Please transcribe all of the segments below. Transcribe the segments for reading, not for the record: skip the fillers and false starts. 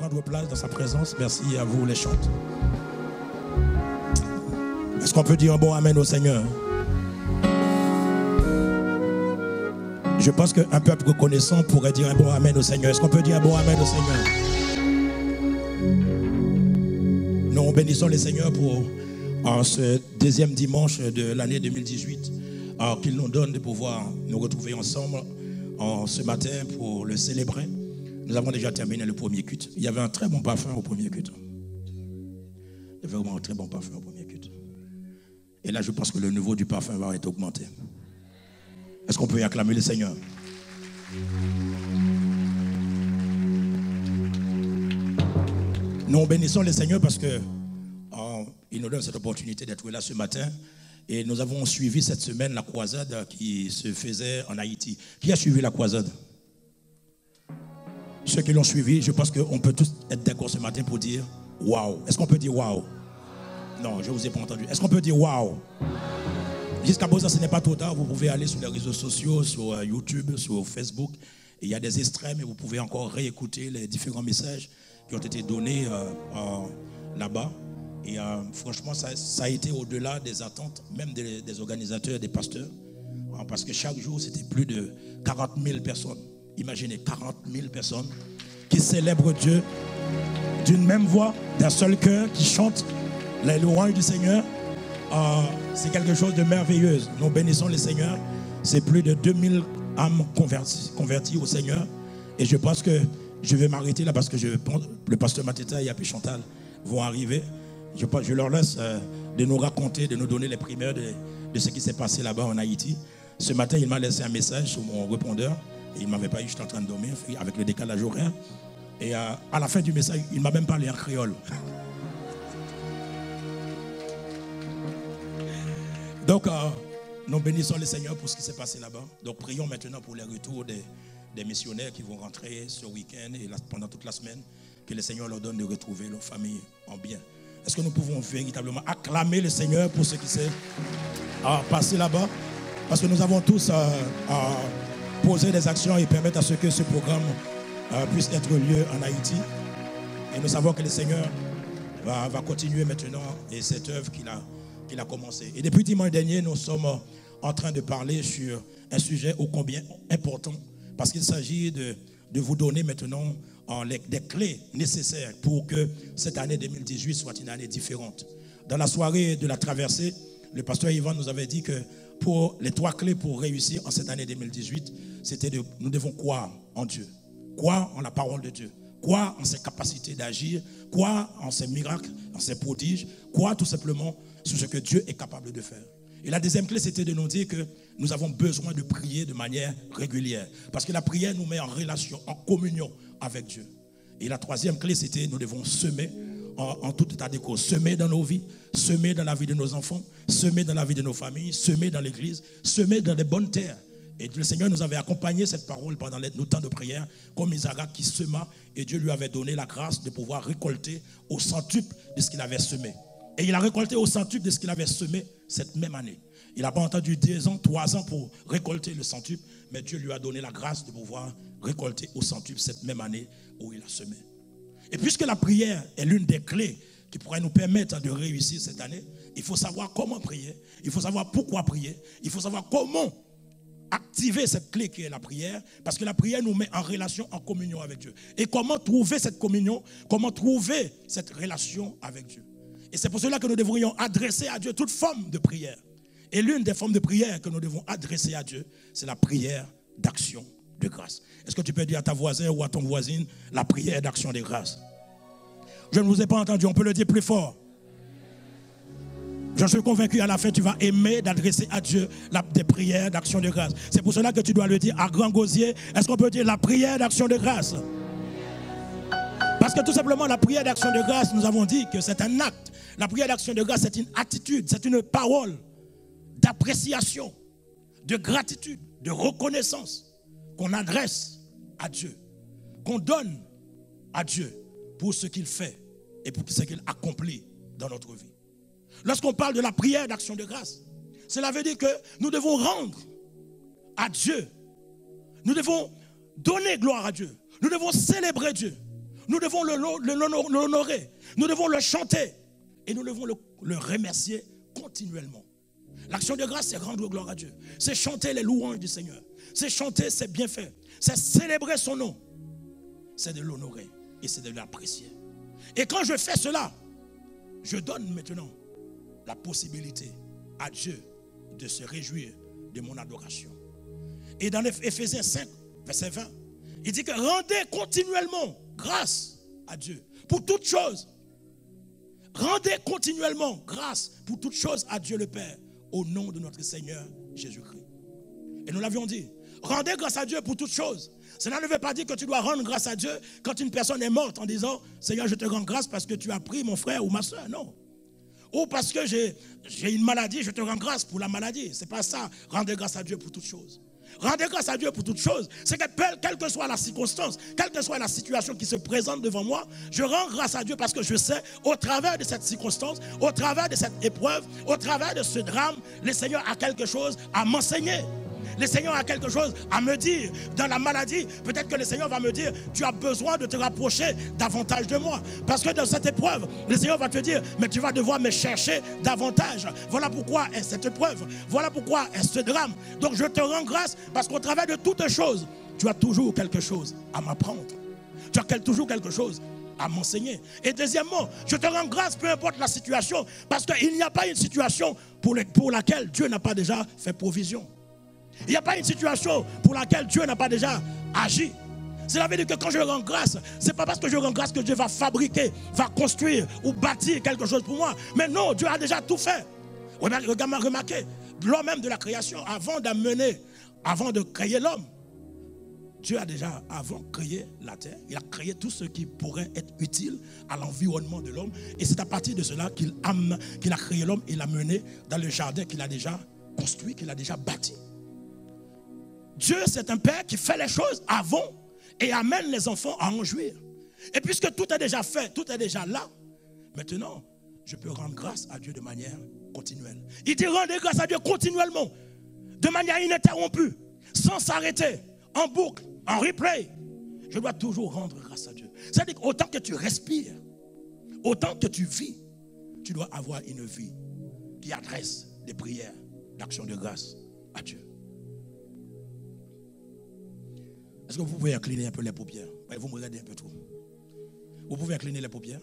prendre place dans sa présence. Merci à vous les chantes. Est-ce qu'on peut dire un bon amen au Seigneur? Je pense qu'un peuple reconnaissant pourrait dire un bon amen au Seigneur. Est-ce qu'on peut dire un bon amen au Seigneur? Nous bénissons le Seigneur pour ce deuxième dimanche de l'année 2018, qu'il nous donne de pouvoir nous retrouver ensemble ce matin pour le célébrer. Nous avons déjà terminé le premier culte. Il y avait un très bon parfum au premier culte. Il y avait vraiment un très bon parfum au premier culte. Et là, je pense que le niveau du parfum va être augmenté. Est-ce qu'on peut y acclamer le Seigneur? Nous bénissons le Seigneur parce que il nous donne cette opportunité d'être là ce matin. Et nous avons suivi cette semaine la croisade qui se faisait en Haïti. Qui a suivi la croisade? Ceux qui l'ont suivi, je pense qu'on peut tous être d'accord ce matin pour dire waouh. Est-ce qu'on peut dire waouh? Non, je ne vous ai pas entendu. Est-ce qu'on peut dire waouh? Jusqu'à présent, ce n'est pas trop tard. Vous pouvez aller sur les réseaux sociaux, sur YouTube, sur Facebook. Et il y a des extrêmes et vous pouvez encore réécouter les différents messages qui ont été donnés là-bas. Et franchement, ça a été au-delà des attentes, même des organisateurs, des pasteurs. Parce que chaque jour, c'était plus de 40 000 personnes. Imaginez, 40 000 personnes qui célèbrent Dieu d'une même voix, d'un seul cœur, qui chantent les louanges du Seigneur. C'est quelque chose de merveilleux. Nous bénissons le Seigneur. C'est plus de 2000 âmes converties au Seigneur. Et je pense que je vais m'arrêter là parce que le pasteur Mateta et Apé Chantal vont arriver. Je leur laisse de nous raconter, de nous donner les primeurs de ce qui s'est passé là-bas en Haïti. Ce matin, il m'a laissé un message sur mon répondeur. Et il ne m'avait pas eu, j'étais en train de dormir avec le décalage horaire. Et à la fin du message, il ne m'a même pas parlé en créole. Donc, nous bénissons le Seigneur pour ce qui s'est passé là-bas. Donc, prions maintenant pour les retours des missionnaires qui vont rentrer ce week-end et pendant toute la semaine. Que le Seigneur leur donne de retrouver leur famille en bien. Est-ce que nous pouvons véritablement acclamer le Seigneur pour ce qui s'est passé là-bas? Parce que nous avons tous posé des actions et permettre à ce que ce programme puisse être lieu en Haïti. Et nous savons que le Seigneur va continuer maintenant et cette œuvre qu'il a commencé. Et depuis dimanche dernier, nous sommes en train de parler sur un sujet ô combien important, parce qu'il s'agit de vous donner maintenant des clés nécessaires pour que cette année 2018 soit une année différente. Dans la soirée de la traversée, le pasteur Yvan nous avait dit que pour les 3 clés pour réussir en cette année 2018, c'était nous devons croire en Dieu, croire en la parole de Dieu, croire en ses capacités d'agir, croire en ses miracles, en ses prodiges, croire tout simplement sur ce que Dieu est capable de faire. Et la deuxième clé, c'était de nous dire que nous avons besoin de prier de manière régulière. Parce que la prière nous met en relation, en communion avec Dieu. Et la troisième clé, c'était nous devons semer en tout état de cause. Semer dans nos vies, semer dans la vie de nos enfants, semer dans la vie de nos familles, semer dans l'église, semer dans les bonnes terres. Et le Seigneur nous avait accompagné cette parole pendant nos temps de prière, comme Isaac qui sema, et Dieu lui avait donné la grâce de pouvoir récolter au centuple de ce qu'il avait semé. Et il a récolté au centuple de ce qu'il avait semé cette même année. Il n'a pas entendu 2 ans, 3 ans pour récolter le centuple, mais Dieu lui a donné la grâce de pouvoir récolter au centuple cette même année où il a semé. Et puisque la prière est l'une des clés qui pourrait nous permettre de réussir cette année, il faut savoir comment prier, il faut savoir pourquoi prier, il faut savoir comment activer cette clé qui est la prière, parce que la prière nous met en relation, en communion avec Dieu. Et comment trouver cette communion, comment trouver cette relation avec Dieu. Et c'est pour cela que nous devrions adresser à Dieu toute forme de prière. Et l'une des formes de prière que nous devons adresser à Dieu, c'est la prière d'action de grâce. Est-ce que tu peux dire à ta voisine ou à ton voisine la prière d'action de grâce? Je ne vous ai pas entendu, on peut le dire plus fort. Je suis convaincu à la fin tu vas aimer d'adresser à Dieu des prières d'action de grâce. C'est pour cela que tu dois le dire à grand gosier. Est-ce qu'on peut dire la prière d'action de grâce? Parce que tout simplement la prière d'action de grâce, nous avons dit que c'est un acte. La prière d'action de grâce, c'est une attitude, c'est une parole d'appréciation, de gratitude, de reconnaissance qu'on adresse à Dieu, qu'on donne à Dieu pour ce qu'il fait et pour ce qu'il accomplit dans notre vie. Lorsqu'on parle de la prière d'action de grâce, cela veut dire que nous devons rendre à Dieu, nous devons donner gloire à Dieu, nous devons célébrer Dieu, Nous devons l'honorer. Nous devons le chanter. Et nous devons le remercier continuellement. L'action de grâce, c'est rendre gloire à Dieu. C'est chanter les louanges du Seigneur. C'est chanter ses bienfaits. C'est célébrer son nom. C'est de l'honorer et c'est de l'apprécier. Et quand je fais cela, je donne maintenant la possibilité à Dieu de se réjouir de mon adoration. Et dans Éphésiens 5, verset 20, il dit que rendez continuellement grâce à Dieu pour toutes choses. Rendez continuellement grâce pour toutes choses à Dieu le Père au nom de notre Seigneur Jésus-Christ. Et nous l'avions dit, rendez grâce à Dieu pour toutes choses. Cela ne veut pas dire que tu dois rendre grâce à Dieu quand une personne est morte en disant « Seigneur, je te rends grâce parce que tu as pris mon frère ou ma soeur. » Non. Ou parce que j'ai une maladie, je te rends grâce pour la maladie. Ce n'est pas ça, rendez grâce à Dieu pour toutes choses. Rendez grâce à Dieu pour toutes choses. C'est que quelle que soit la circonstance, quelle que soit la situation qui se présente devant moi, je rends grâce à Dieu parce que je sais, au travers de cette circonstance, au travers de cette épreuve, au travers de ce drame, le Seigneur a quelque chose à m'enseigner. Le Seigneur a quelque chose à me dire. Dans la maladie, peut-être que le Seigneur va me dire, tu as besoin de te rapprocher davantage de moi. Parce que dans cette épreuve, le Seigneur va te dire, mais tu vas devoir me chercher davantage. Voilà pourquoi est cette épreuve. Voilà pourquoi est ce drame. Donc je te rends grâce parce qu'au travers de toutes choses, tu as toujours quelque chose à m'apprendre. Tu as toujours quelque chose à m'enseigner. Et deuxièmement, je te rends grâce peu importe la situation, parce qu'il n'y a pas une situation pour laquelle Dieu n'a pas déjà fait provision. Il n'y a pas une situation pour laquelle Dieu n'a pas déjà agi. Cela veut dire que quand je rends grâce, ce n'est pas parce que je rends grâce que Dieu va fabriquer, va construire ou bâtir quelque chose pour moi. Mais non, Dieu a déjà tout fait. Remarquez, lors même de la création, avant de créer l'homme, Dieu a déjà, avant créé la terre, il a créé tout ce qui pourrait être utile à l'environnement de l'homme. Et c'est à partir de cela qu'il a créé l'homme et l'a mené dans le jardin qu'il a déjà construit, qu'il a déjà bâti. Dieu, c'est un père qui fait les choses avant et amène les enfants à en jouir. Et puisque tout est déjà fait, tout est déjà là, maintenant, je peux rendre grâce à Dieu de manière continuelle. Il dit rendez grâce à Dieu continuellement, de manière ininterrompue, sans s'arrêter, en boucle, en replay. Je dois toujours rendre grâce à Dieu. C'est-à-dire qu'autant que tu respires, autant que tu vis, tu dois avoir une vie qui adresse des prières d'action de grâce à Dieu. Est-ce que vous pouvez incliner un peu les paupières? Vous me regardez un peu trop. Vous pouvez incliner les paupières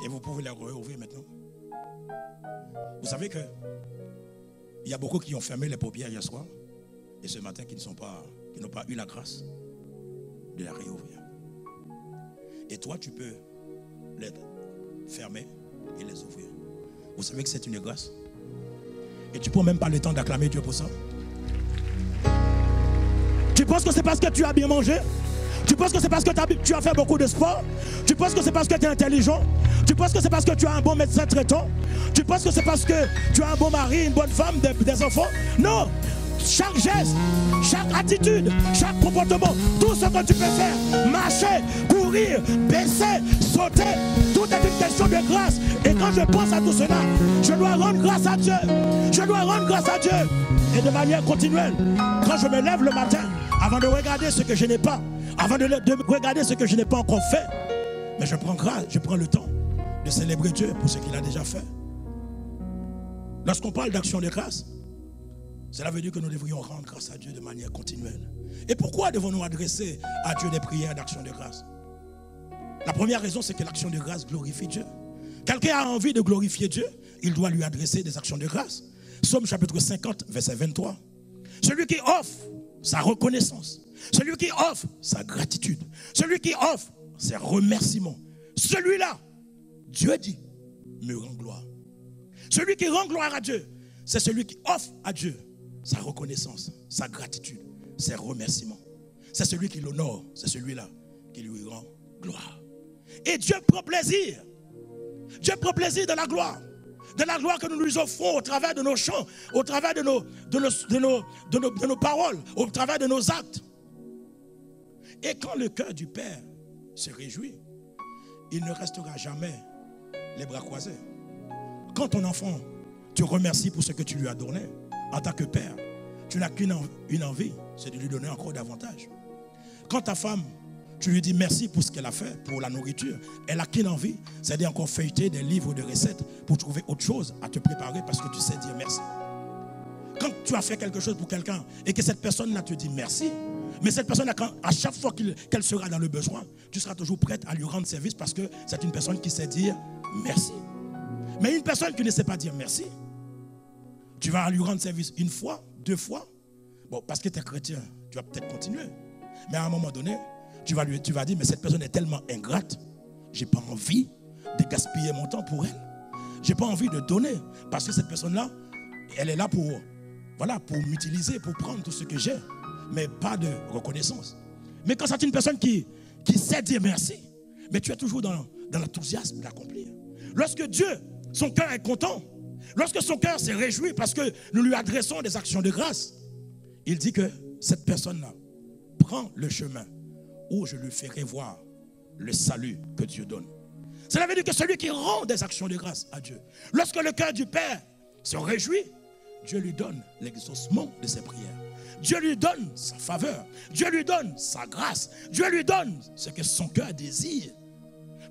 et vous pouvez les rouvrir maintenant. Vous savez que il y a beaucoup qui ont fermé les paupières hier soir et ce matin qui n'ont pas eu la grâce de les réouvrir. Et toi, tu peux les fermer et les ouvrir. Vous savez que c'est une grâce. Et tu ne prends même pas le temps d'acclamer Dieu pour ça. Tu penses que c'est parce que tu as bien mangé? Tu penses que c'est parce que tu as fait beaucoup de sport? Tu penses que c'est parce que tu es intelligent? Tu penses que c'est parce que tu as un bon médecin traitant? Tu penses que c'est parce que tu as un bon mari, une bonne femme, des enfants? Non! Chaque geste, chaque attitude, chaque comportement, tout ce que tu peux faire, marcher, courir, baisser, sauter, tout est une question de grâce. Et quand je pense à tout cela, je dois rendre grâce à Dieu. Je dois rendre grâce à Dieu. Et de manière continuelle, quand je me lève le matin, avant de regarder ce que je n'ai pas, avant de regarder ce que je n'ai pas encore fait, mais je prends le temps de célébrer Dieu pour ce qu'il a déjà fait. Lorsqu'on parle d'action de grâce, cela veut dire que nous devrions rendre grâce à Dieu de manière continuelle. Et pourquoi devons-nous adresser à Dieu des prières d'action de grâce? La première raison, c'est que l'action de grâce glorifie Dieu. Quelqu'un a envie de glorifier Dieu, il doit lui adresser des actions de grâce. Psaume chapitre 50, verset 23. Celui qui offre sa reconnaissance, celui qui offre sa gratitude, celui qui offre ses remerciements, celui-là, Dieu dit, me rend gloire. Celui qui rend gloire à Dieu, c'est celui qui offre à Dieu sa reconnaissance, sa gratitude, ses remerciements. C'est celui qui l'honore, c'est celui-là qui lui rend gloire. Et Dieu prend plaisir. Dieu prend plaisir de la gloire que nous lui offrons au travers de nos chants, au travers de nos paroles, au travers de nos actes. Et quand le cœur du Père se réjouit, il ne restera jamais les bras croisés. Quand ton enfant te remercie pour ce que tu lui as donné, en tant que père, tu n'as qu'une envie, c'est de lui donner encore davantage. Quand ta femme Tu lui dis merci pour ce qu'elle a fait, pour la nourriture. Elle a qu'une envie, c'est d'encore feuilleter des livres de recettes pour trouver autre chose à te préparer parce que tu sais dire merci. Quand tu as fait quelque chose pour quelqu'un et que cette personne-là te dit merci, mais cette personne, à chaque fois qu'elle sera dans le besoin, tu seras toujours prête à lui rendre service parce que c'est une personne qui sait dire merci. Mais une personne qui ne sait pas dire merci, tu vas lui rendre service une fois, 2 fois. Bon, parce que tu es chrétien, tu vas peut-être continuer. Mais à un moment donné, tu vas dire, mais cette personne est tellement ingrate, je n'ai pas envie de gaspiller mon temps pour elle. Je n'ai pas envie de donner parce que cette personne-là, elle est là pour m'utiliser, pour prendre tout ce que j'ai, mais pas de reconnaissance. Mais quand c'est une personne qui sait dire merci, mais tu es toujours dans l'enthousiasme d'accomplir. Lorsque Dieu, son cœur est content, lorsque son cœur s'est réjoui parce que nous lui adressons des actions de grâce, il dit que cette personne-là prend le chemin où je lui ferai voir le salut que Dieu donne. Cela veut dire que celui qui rend des actions de grâce à Dieu, lorsque le cœur du Père se réjouit, Dieu lui donne l'exaucement de ses prières. Dieu lui donne sa faveur. Dieu lui donne sa grâce. Dieu lui donne ce que son cœur désire.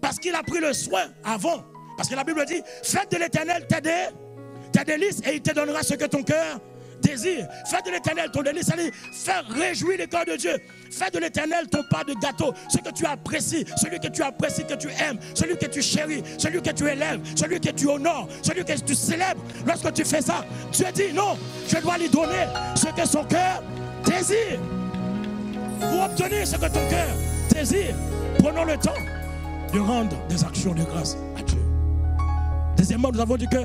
Parce qu'il a pris le soin avant. Parce que la Bible dit, faites de l'Éternel tes délices et il te donnera ce que ton cœur désire. Fais de l'Éternel ton délice, c'est-à-dire faire réjouir le cœur de Dieu. Fais de l'Éternel ton part de gâteau, ce que tu apprécies, celui que tu apprécies, que tu aimes, celui que tu chéris, celui que tu élèves, celui que tu honores, celui que tu célèbres. Lorsque tu fais ça, Dieu dit non, je dois lui donner ce que son cœur désire. Pour obtenir ce que ton cœur désire, prenons le temps de rendre des actions de grâce à Dieu. Deuxièmement, nous avons dit que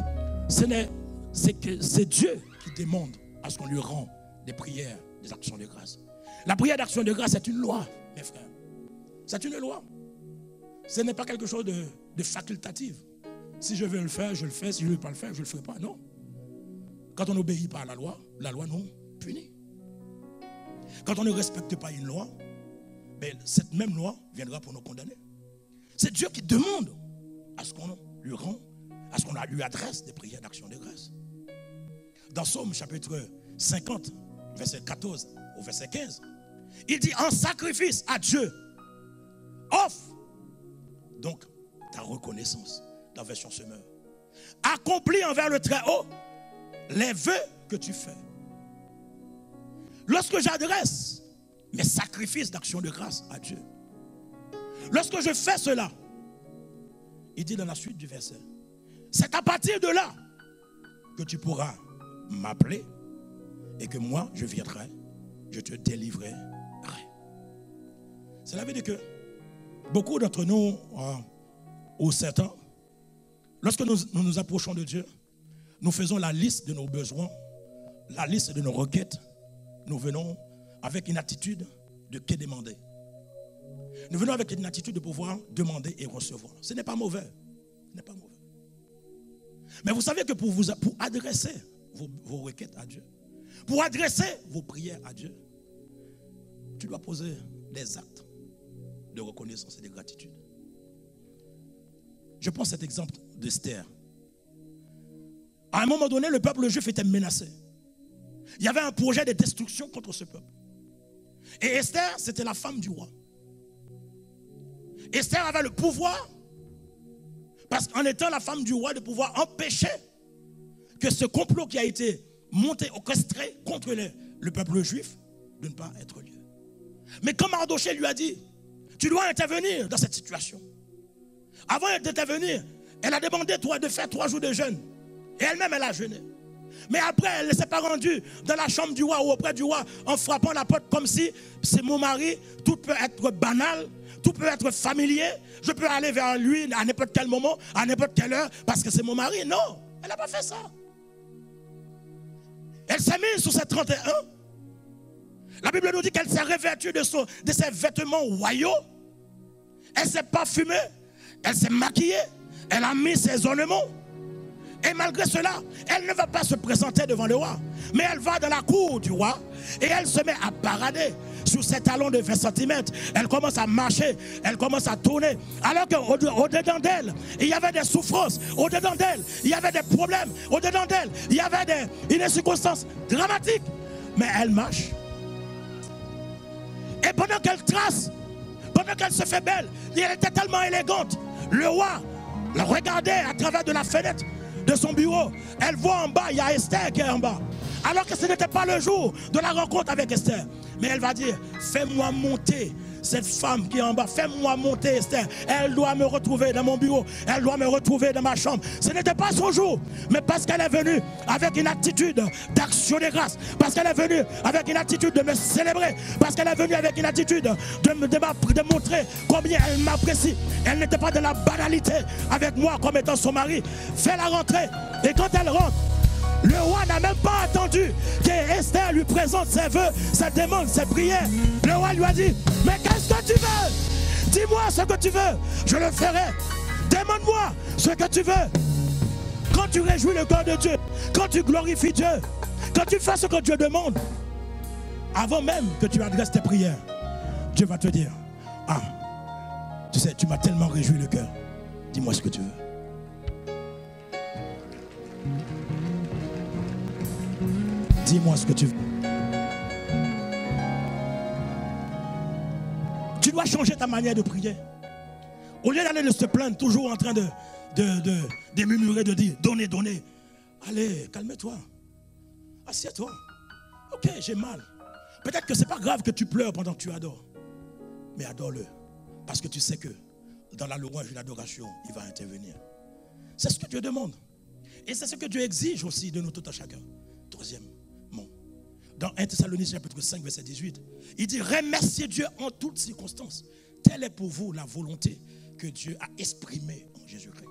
c'est Dieu qui demande à ce qu'on lui rende des prières, des actions de grâce. La prière d'action de grâce, c'est une loi, mes frères. C'est une loi. Ce n'est pas quelque chose de facultatif. Si je veux le faire, je le fais. Si je ne veux pas le faire, je ne le ferai pas. Non. Quand on n'obéit pas à la loi nous punit. Quand on ne respecte pas une loi, ben, cette même loi viendra pour nous condamner. C'est Dieu qui demande à ce qu'on lui rend, à ce qu'on lui adresse des prières d'action de grâce. Dans Psaume chapitre 50, verset 14 au verset 15, il dit en sacrifice à Dieu, offre donc ta reconnaissance, dans la version semeur. Accomplis envers le Très-Haut les vœux que tu fais. Lorsque j'adresse mes sacrifices d'action de grâce à Dieu, lorsque je fais cela, il dit dans la suite du verset, c'est à partir de là que tu pourras m'appeler et que moi je viendrai, je te délivrerai. Cela veut dire que beaucoup d'entre nous, au certain, lorsque nous approchons de Dieu, nous faisons la liste de nos besoins, la liste de nos requêtes. Nous venons avec une attitude de que demander. Nous venons avec une attitude de pouvoir demander et recevoir. Ce n'est pas mauvais. Ce n'est pas mauvais. Mais vous savez que pour adresser vos requêtes à Dieu, pour adresser vos prières à Dieu, tu dois poser des actes de reconnaissance et de gratitude. Je prends cet exemple d'Esther. À un moment donné, le peuple juif était menacé. Il y avait un projet de destruction contre ce peuple. Et Esther, c'était la femme du roi. Esther avait le pouvoir, parce qu'en étant la femme du roi, de pouvoir empêcher que ce complot qui a été monté, orchestré contre le peuple juif, de ne pas être lieu. Mais quand Mardochée lui a dit, tu dois intervenir dans cette situation. Avant d'intervenir, elle a demandé de faire 3 jours de jeûne. Et elle-même, elle a jeûné. Mais après, elle ne s'est pas rendue dans la chambre du roi ou auprès du roi en frappant la porte comme si c'est mon mari, tout peut être banal, tout peut être familier. Je peux aller vers lui à n'importe quel moment, à n'importe quelle heure, parce que c'est mon mari. Non, elle n'a pas fait ça. Elle s'est mise sur ses 31. La Bible nous dit qu'elle s'est revêtue de ses vêtements royaux. Elle s'est parfumée, elle s'est maquillée, elle a mis ses ornements. Et malgré cela, elle ne va pas se présenter devant le roi. Mais elle va dans la cour du roi et elle se met à parader sur ses talons de 20 cm. Elle commence à marcher, elle commence à tourner. Alors qu'au-dedans d'elle, il y avait des souffrances. Au-dedans d'elle, il y avait des problèmes. Au-dedans d'elle, il y avait une circonstance dramatique. Mais elle marche. Et pendant Pendant qu'elle se fait belle, elle était tellement élégante. Le roi la regardait à travers de la fenêtre de son bureau. Elle voit en bas, il y a Esther qui est en bas. Alors que ce n'était pas le jour de la rencontre avec Esther. Mais elle va dire, fais-moi monter cette femme qui est en bas, fais-moi monter Esther. Elle doit me retrouver dans mon bureau, elle doit me retrouver dans ma chambre. Ce n'était pas son jour, mais parce qu'elle est venue avec une attitude d'action de grâce, parce qu'elle est venue avec une attitude de me célébrer, parce qu'elle est venue avec une attitude de montrer combien elle m'apprécie. Elle n'était pas de la banalité avec moi comme étant son mari. Fais-la rentrer, et quand elle rentre, le roi n'a même pas attendu qu'Esther lui présente ses vœux, ses demandes, ses prières. Le roi lui a dit, mais qu'est-ce que tu veux? Dis-moi ce que tu veux, je le ferai. Demande-moi ce que tu veux. Quand tu réjouis le cœur de Dieu, quand tu glorifies Dieu, quand tu fais ce que Dieu demande, avant même que tu adresses tes prières, Dieu va te dire, ah, tu sais, tu m'as tellement réjoui le cœur. Dis-moi ce que tu veux. Dis-moi ce que tu veux. Tu dois changer ta manière de prier. Au lieu d'aller de se plaindre, toujours en train de murmurer, de dire, donnez, donnez. Allez, calme-toi. Assieds-toi. Ok, j'ai mal. Peut-être que ce n'est pas grave que tu pleures pendant que tu adores. Mais adore-le. Parce que tu sais que dans la louange et l'adoration, il va intervenir. C'est ce que Dieu demande. Et c'est ce que Dieu exige aussi de nous tout à chacun. Troisième. Dans 1 Thessaloniciens chapitre 5 verset 18, il dit remerciez Dieu en toutes circonstances. Telle est pour vous la volonté que Dieu a exprimée en Jésus-Christ.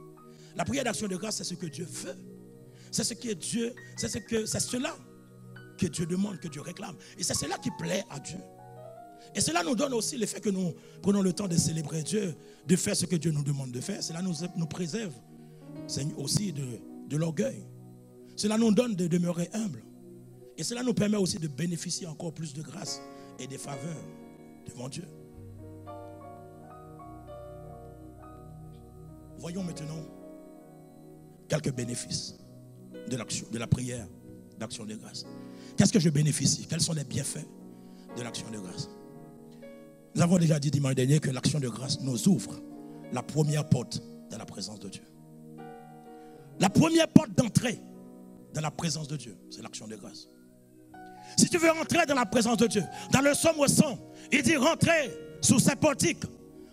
La prière d'action de grâce, c'est ce que Dieu veut. C'est ce que Dieu, c'est cela que Dieu demande, que Dieu réclame. Et c'est cela qui plaît à Dieu. Et cela nous donne aussi le fait que nous prenons le temps de célébrer Dieu, de faire ce que Dieu nous demande de faire. Cela nous préserve aussi de l'orgueil. Cela nous donne de demeurer humble. Et cela nous permet aussi de bénéficier encore plus de grâce et de faveurs devant Dieu. Voyons maintenant quelques bénéfices de la prière d'action de grâce. Qu'est-ce que je bénéficie? Quels sont les bienfaits de l'action de grâce? Nous avons déjà dit dimanche dernier que l'action de grâce nous ouvre la première porte dans la présence de Dieu. La première porte d'entrée dans la présence de Dieu, c'est l'action de grâce. Si tu veux rentrer dans la présence de Dieu, dans le psaume 100, il dit rentrer sous ses portiques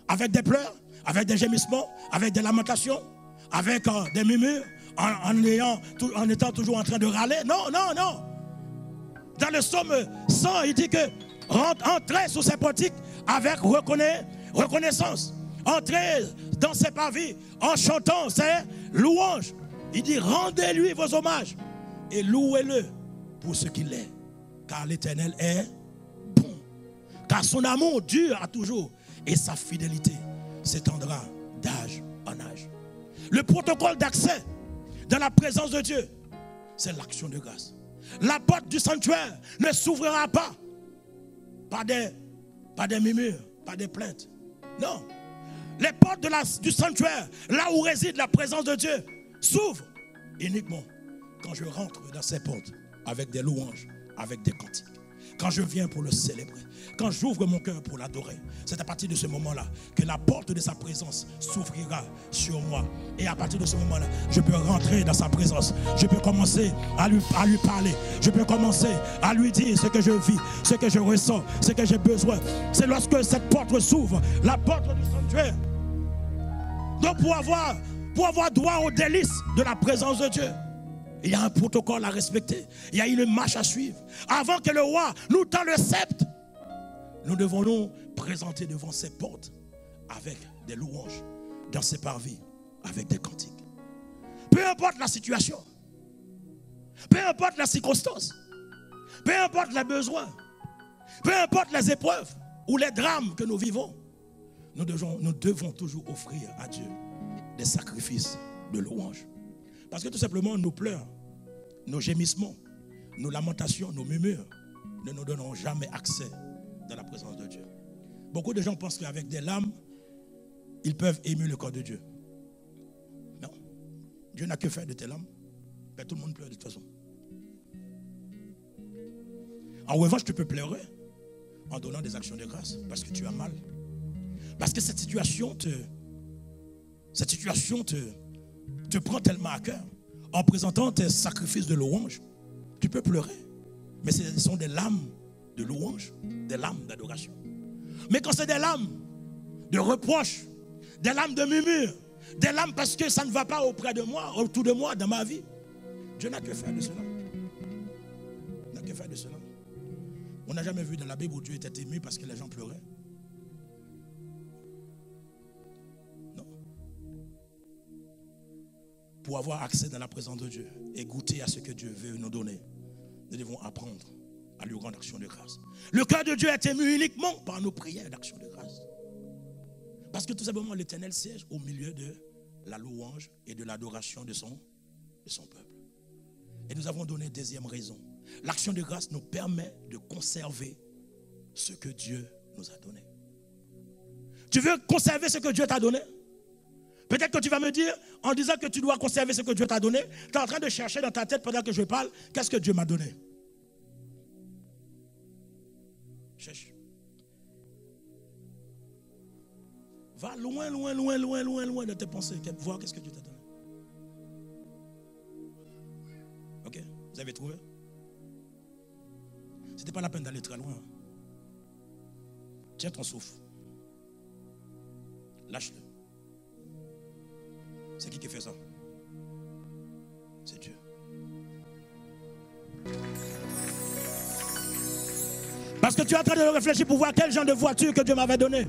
avec des pleurs, avec des gémissements, avec des lamentations, avec des murmures, en étant toujours en train de râler. Non, non, non. Dans le psaume 100, il dit que rentrer sous ses portiques avec reconnaissance. Entrez dans ses parvis en chantant ses louanges. Il dit rendez-lui vos hommages et louez-le pour ce qu'il est. Car l'Éternel est bon. Car son amour dure à toujours. Et sa fidélité s'étendra d'âge en âge. Le protocole d'accès dans la présence de Dieu, c'est l'action de grâce. La porte du sanctuaire ne s'ouvrira pas par des murmures, par des plaintes. Non. Les portes du sanctuaire, là où réside la présence de Dieu, s'ouvrent uniquement quand je rentre dans ces portes avec des louanges, avec des cantiques. Quand je viens pour le célébrer, quand j'ouvre mon cœur pour l'adorer, c'est à partir de ce moment-là que la porte de sa présence s'ouvrira sur moi. Et à partir de ce moment-là, je peux rentrer dans sa présence. Je peux commencer à lui parler. Je peux commencer à lui dire ce que je vis, ce que je ressens, ce que j'ai besoin. C'est lorsque cette porte s'ouvre, la porte du sanctuaire. Donc pour avoir droit aux délices de la présence de Dieu, il y a un protocole à respecter. Il y a une marche à suivre. Avant que le roi nous tende le sceptre, nous devons nous présenter devant ses portes avec des louanges, dans ses parvis, avec des cantiques. Peu importe la situation, peu importe la circonstance, peu importe les besoins, peu importe les épreuves ou les drames que nous vivons, nous devons toujours offrir à Dieu des sacrifices de louange. Parce que tout simplement, nos pleurs, nos gémissements, nos lamentations, nos murmures ne nous donneront jamais accès dans la présence de Dieu. Beaucoup de gens pensent qu'avec des larmes, ils peuvent émuer le corps de Dieu. Non. Dieu n'a que faire de tes larmes. Mais tout le monde pleure de toute façon. En revanche, tu peux pleurer en donnant des actions de grâce parce que tu as mal. Parce que cette situation te prend tellement à cœur. En présentant tes sacrifices de louange, tu peux pleurer. Mais ce sont des larmes de louange, des larmes d'adoration. Mais quand c'est des larmes de reproche, des larmes de murmure, des larmes parce que ça ne va pas auprès de moi, autour de moi, dans ma vie, Dieu n'a que faire de cela. Il n'a que faire de cela. On n'a jamais vu dans la Bible où Dieu était ému parce que les gens pleuraient. Non. Pour avoir accès dans la présence de Dieu et goûter à ce que Dieu veut nous donner, nous devons apprendre à lui rendre action de grâce. Le cœur de Dieu est ému uniquement par nos prières d'action de grâce. Parce que tout simplement l'Éternel siège au milieu de la louange et de l'adoration de son peuple. Et nous avons donné une deuxième raison. L'action de grâce nous permet de conserver ce que Dieu nous a donné. Tu veux conserver ce que Dieu t'a donné? Peut-être que tu vas me dire, en disant que tu dois conserver ce que Dieu t'a donné, tu es en train de chercher dans ta tête pendant que je parle, qu'est-ce que Dieu m'a donné? Cherche. Va loin de tes pensées, voir qu'est-ce que Dieu t'a donné. Ok, vous avez trouvé? Ce n'était pas la peine d'aller très loin. Tiens ton souffle. Lâche-le. C'est qui fait ça? C'est Dieu. Parce que tu es en train de réfléchir pour voir quel genre de voiture que Dieu m'avait donné.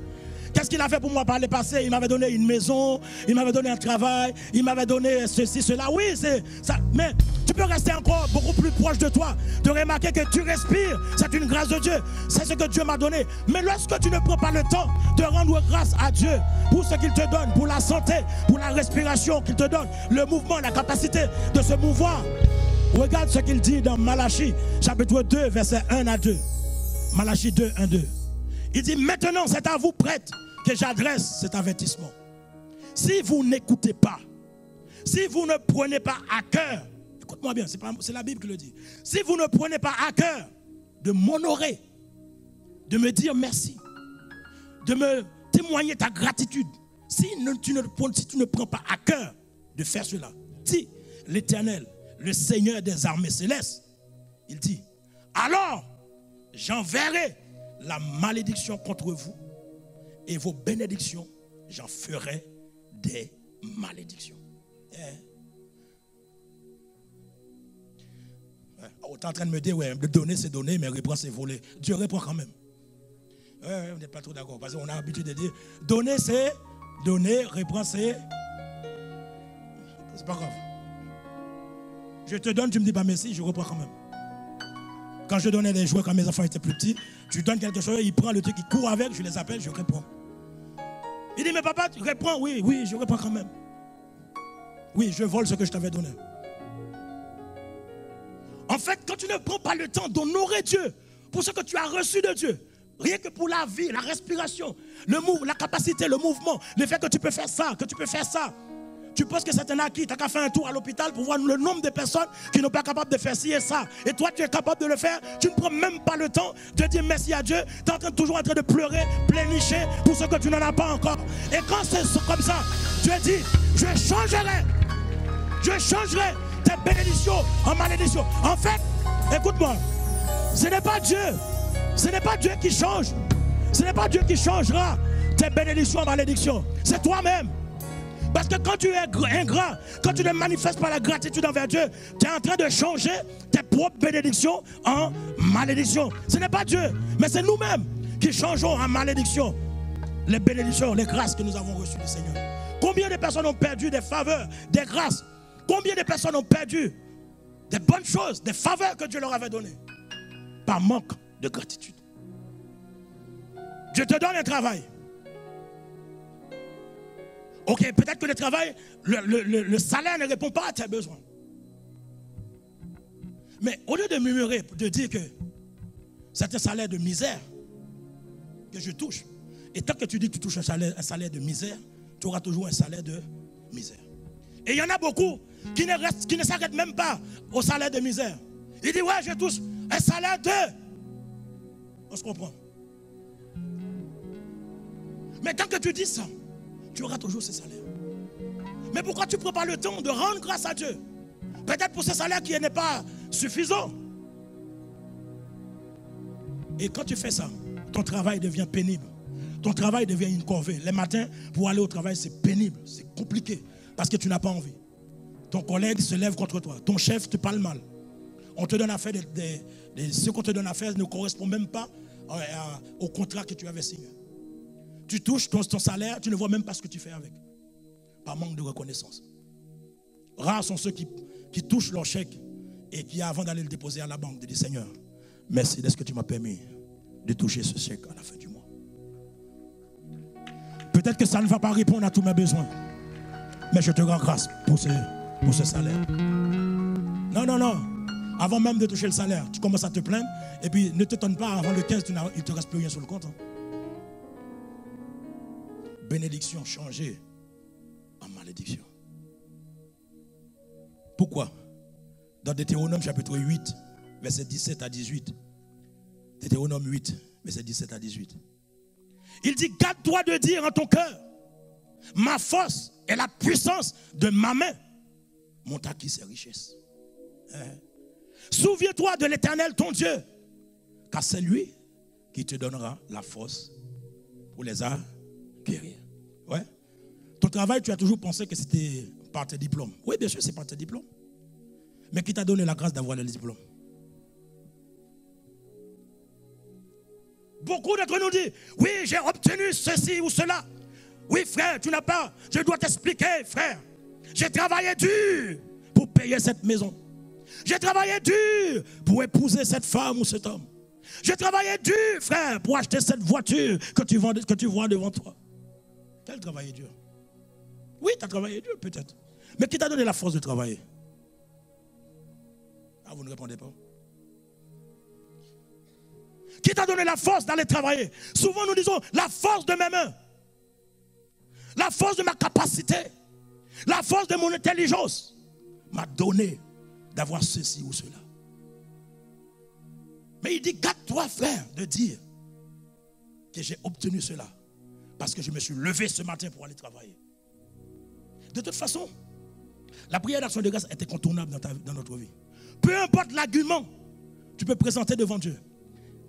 Qu'est-ce qu'il a fait pour moi par le passé? Il m'avait donné une maison, il m'avait donné un travail, il m'avait donné ceci, cela. Oui, c'est ça. Mais tu peux rester encore beaucoup plus proche de toi, de remarquer que tu respires. C'est une grâce de Dieu. C'est ce que Dieu m'a donné. Mais lorsque tu ne prends pas le temps de rendre grâce à Dieu pour ce qu'il te donne, pour la santé, pour la respiration qu'il te donne, le mouvement, la capacité de se mouvoir. Regarde ce qu'il dit dans Malachie, chapitre 2, versets 1 à 2. Malachie 2, 1, 2. Il dit, maintenant c'est à vous prêtres que j'adresse cet avertissement. Si vous n'écoutez pas, si vous ne prenez pas à cœur, écoute-moi bien, c'est la Bible qui le dit. Si vous ne prenez pas à cœur de m'honorer, de me dire merci, de me témoigner ta gratitude, si tu ne prends pas à cœur de faire cela, dit l'Éternel, le Seigneur des armées célestes, il dit, alors j'enverrai la malédiction contre vous et vos bénédictions, j'en ferai des malédictions. On est en train de me dire, ouais, de donner c'est donner, mais reprendre c'est voler. Dieu répond quand même. On n'est pas trop d'accord, parce qu'on a l'habitude de dire, donner c'est donner, reprendre c'est pas grave. Je te donne, tu me dis pas merci, je reprends quand même. Quand je donnais des jouets quand mes enfants étaient plus petits, tu donnes quelque chose, il prend le truc, il court avec, je les appelle, je réponds. Il dit, mais papa, tu réponds? Oui, je réponds quand même. Oui, je vole ce que je t'avais donné. En fait, quand tu ne prends pas le temps d'honorer Dieu pour ce que tu as reçu de Dieu, rien que pour la vie, la respiration, la capacité, le mouvement, le fait que tu peux faire ça, que tu peux faire ça, tu penses que c'est un acquis, tu n'as qu'à faire un tour à l'hôpital pour voir le nombre de personnes qui n'ont pas capables de faire ci et ça. Et toi, tu es capable de le faire. Tu ne prends même pas le temps de dire merci à Dieu. Tu es toujours en train de pleurer, plénicher pour ce que tu n'en as pas encore. Et quand c'est comme ça, Dieu dit, je changerai tes bénédictions en malédiction. En fait, écoute-moi, ce n'est pas Dieu qui change. Ce n'est pas Dieu qui changera tes bénédictions en malédiction. C'est toi-même. Parce que quand tu es ingrat, quand tu ne manifestes pas la gratitude envers Dieu, tu es en train de changer tes propres bénédictions en malédiction. Ce n'est pas Dieu, mais c'est nous-mêmes qui changeons en malédiction les bénédictions, les grâces que nous avons reçues du Seigneur. Combien de personnes ont perdu des faveurs, des grâces? Combien de personnes ont perdu des bonnes choses, des faveurs que Dieu leur avait données par manque de gratitude? Dieu te donne un travail. Ok, peut-être que le travail, le salaire ne répond pas à tes besoins. Mais au lieu de murmurer, de dire que c'est un salaire de misère que je touche, et tant que tu dis que tu touches un salaire de misère, tu auras toujours un salaire de misère. Et il y en a beaucoup qui ne s'arrêtent même pas au salaire de misère. Ils disent, ouais, je touche un salaire de... On se comprend. Mais tant que tu dis ça, tu auras toujours ce salaire. Mais pourquoi tu ne prends pas le temps de rendre grâce à Dieu? Peut-être pour ce salaire qui n'est pas suffisant. Et quand tu fais ça, ton travail devient pénible. Ton travail devient une corvée. Les matins, pour aller au travail, c'est pénible, c'est compliqué. Parce que tu n'as pas envie. Ton collègue se lève contre toi. Ton chef te parle mal. On te donne à faire ce qu'on te donne à faire ne correspond même pas au contrat que tu avais signé. Tu touches ton salaire, tu ne vois même pas ce que tu fais avec. Par manque de reconnaissance. Rares sont ceux qui touchent leur chèque et qui, avant d'aller le déposer à la banque, disent Seigneur, merci de ce que tu m'as permis de toucher ce chèque à la fin du mois. Peut-être que ça ne va pas répondre à tous mes besoins, mais je te rends grâce pour ce salaire. Non, non, non. Avant même de toucher le salaire, tu commences à te plaindre et puis ne t'étonne pas, avant le 15, il ne te reste plus rien sur le compte. Hein. Bénédiction changée en malédiction. Pourquoi? Dans Deutéronome chapitre 8, verset 17 à 18. Deutéronome 8, verset 17 à 18. Il dit, garde-toi de dire en ton cœur, ma force et la puissance de ma main m'ont acquis ces richesses. Souviens-toi de l'Éternel ton Dieu, car c'est lui qui te donnera la force pour les acquérir. Ouais. Ton travail, tu as toujours pensé que c'était par tes diplômes. Oui, bien sûr, c'est par tes diplômes. Mais qui t'a donné la grâce d'avoir le diplôme? Beaucoup d'entre nous disent, oui, j'ai obtenu ceci ou cela. Oui, frère, tu n'as pas. Je dois t'expliquer, frère. J'ai travaillé dur pour payer cette maison. J'ai travaillé dur pour épouser cette femme ou cet homme. J'ai travaillé dur, frère, pour acheter cette voiture que tu vois devant toi. Quel travail dur? Oui, tu as travaillé dur peut-être. Mais qui t'a donné la force de travailler? Ah, vous ne répondez pas. Qui t'a donné la force d'aller travailler? Souvent nous disons la force de mes mains, la force de ma capacité, la force de mon intelligence m'a donné d'avoir ceci ou cela. Mais il dit, garde-toi, frère, de dire que j'ai obtenu cela parce que je me suis levé ce matin pour aller travailler. De toute façon, la prière d'action de grâce est incontournable dans notre vie. Peu importe l'argument, tu peux présenter devant Dieu.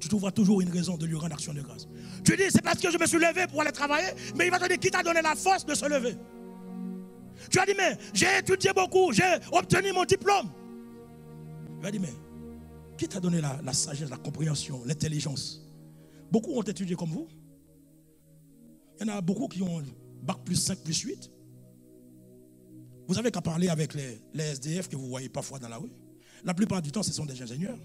Tu trouveras toujours une raison de lui rendre action de grâce. Tu dis, c'est parce que je me suis levé pour aller travailler, mais il va te dire, qui t'a donné la force de se lever? Tu as dit, mais j'ai étudié beaucoup, j'ai obtenu mon diplôme. Il va dire, mais qui t'a donné la sagesse, la compréhension, l'intelligence? Beaucoup ont étudié comme vous. Il y en a beaucoup qui ont bac plus 5, plus 8. Vous avez qu'à parler avec les SDF que vous voyez parfois dans la rue. La plupart du temps, ce sont des ingénieurs.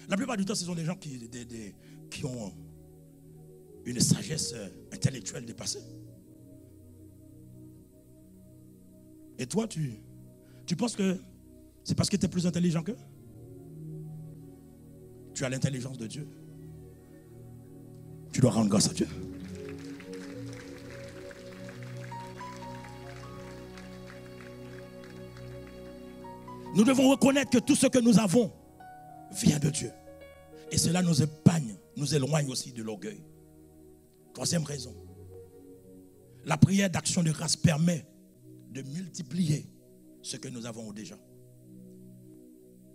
La plupart du temps, ce sont des gens qui ont une sagesse intellectuelle dépassée. Et toi, tu penses que c'est parce que tu es plus intelligent qu'eux? Tu as l'intelligence de Dieu. Tu dois rendre grâce à Dieu. Nous devons reconnaître que tout ce que nous avons vient de Dieu. Et cela nous épargne, nous éloigne aussi de l'orgueil. Troisième raison. La prière d'action de grâce permet de multiplier ce que nous avons déjà.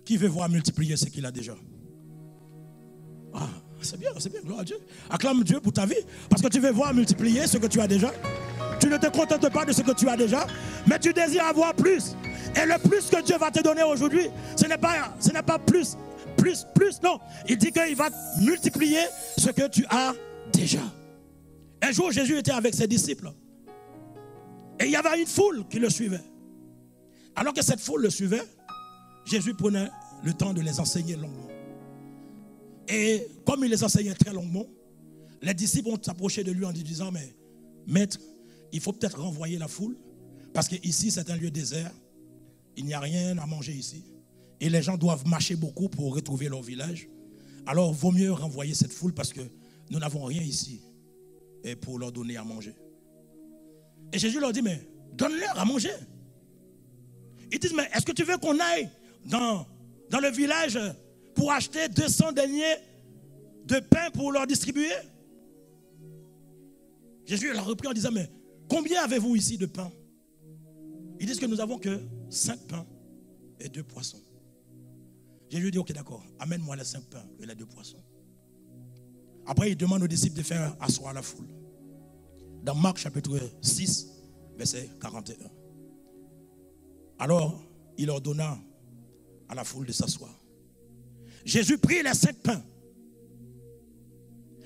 Qui veut voir multiplier ce qu'il a déjà? Ah, c'est bien, gloire à Dieu. Acclame Dieu pour ta vie, parce que tu veux voir multiplier ce que tu as déjà. Tu ne te contentes pas de ce que tu as déjà, mais tu désires avoir plus. Et le plus que Dieu va te donner aujourd'hui, ce n'est pas plus, non. Il dit qu'il va multiplier ce que tu as déjà. Un jour, Jésus était avec ses disciples. Et il y avait une foule qui le suivait. Alors que cette foule le suivait, Jésus prenait le temps de les enseigner longuement. Et comme il les enseignait très longuement, les disciples ont approché de lui en lui disant, mais maître, il faut peut-être renvoyer la foule, parce qu'ici c'est un lieu désert, il n'y a rien à manger ici, et les gens doivent marcher beaucoup pour retrouver leur village. Alors vaut mieux renvoyer cette foule parce que nous n'avons rien ici et pour leur donner à manger. Et Jésus leur dit, mais donne-leur à manger. Ils disent, mais est-ce que tu veux qu'on aille dans le village pour acheter 200 deniers de pain pour leur distribuer? Jésus l'a repris en disant, mais combien avez-vous ici de pain? Ils disent que nous n'avons que 5 pains et 2 poissons. Jésus dit, ok, d'accord, amène-moi les 5 pains et les 2 poissons. Après, il demande aux disciples de faire asseoir la foule. Dans Marc chapitre 6, verset 41. Alors, il ordonna à la foule de s'asseoir. Jésus prit les 5 pains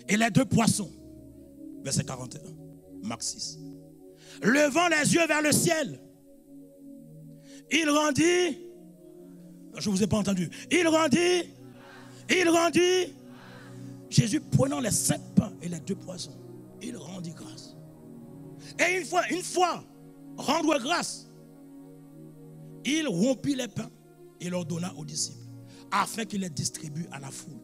et les 2 poissons. Verset 41. Marc 6. Levant les yeux vers le ciel, il rendit, je ne vous ai pas entendu, il rendit, Jésus prenant les 5 pains et les 2 poissons, il rendit grâce. Et une fois rendre grâce, il rompit les pains et leur donna aux disciples, afin qu'ils les distribuent à la foule.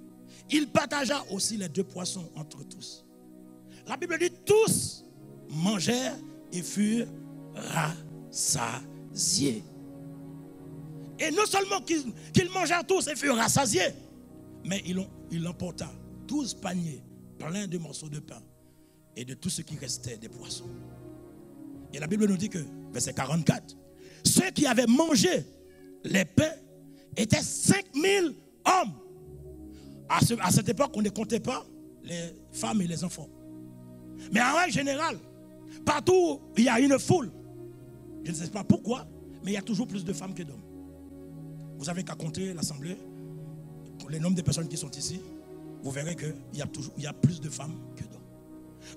Il partagea aussi les 2 poissons entre tous. La Bible dit, tous mangèrent et furent rassasiés. Et non seulement qu'ils mangèrent tous et furent rassasiés, mais il emporta 12 paniers pleins de morceaux de pain et de tout ce qui restait des poissons. Et la Bible nous dit que, verset 44, ceux qui avaient mangé les pains étaient 5000 hommes. À cette époque, on ne comptait pas les femmes et les enfants. Mais en règle générale, partout où il y a une foule, je ne sais pas pourquoi, mais il y a toujours plus de femmes que d'hommes. Vous avez qu'à compter l'assemblée, le nombre de personnes qui sont ici, vous verrez qu'il y a plus de femmes que d'hommes.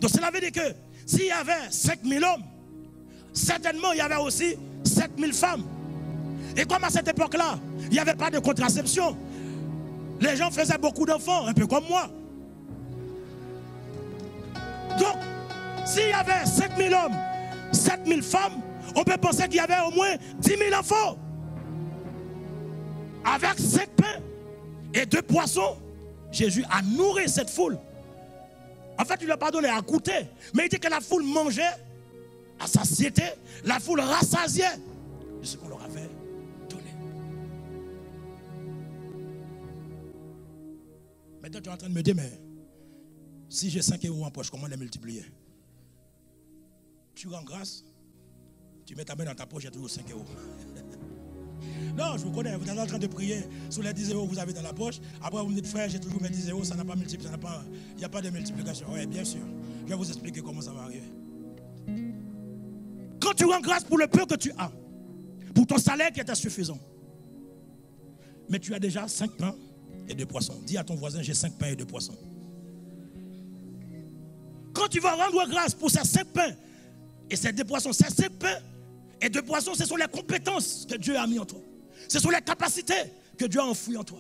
Donc cela veut dire que s'il y avait 5000 hommes, certainement il y avait aussi 7000 femmes. Et comme à cette époque-là, il n'y avait pas de contraception, les gens faisaient beaucoup d'enfants, un peu comme moi. Donc, s'il y avait 5000 hommes, 7000 femmes, on peut penser qu'il y avait au moins 10 000 enfants. Avec 5 pains et 2 poissons, Jésus a nourri cette foule. En fait, il ne leur a pas donné à goûter, mais il dit que la foule mangeait à satiété, la foule rassasiait de ce qu'on leur avait donné. Maintenant, tu es en train de me dire, mais si j'ai 5 euros en poche, comment les multiplier? Tu rends grâce, tu mets ta main dans ta poche, il y a toujours 5 euros. Non, je vous connais, vous êtes en train de prier sur les 10 euros que vous avez dans la poche. Après, vous me dites, frère, j'ai toujours mes 10 euros, ça n'a pas multiplié, il n'y a pas de multiplication. Oui, bien sûr. Je vais vous expliquer comment ça va arriver. Quand tu rends grâce pour le peu que tu as, pour ton salaire qui est insuffisant, mais tu as déjà 5 pains et 2 poissons. Dis à ton voisin, j'ai 5 pains et 2 poissons. Quand tu vas rendre grâce pour ces 5 pains et ces 2 poissons, ces 5 pains et 2 poissons, ce sont les compétences que Dieu a mis en toi. Ce sont les capacités que Dieu a enfouies en toi.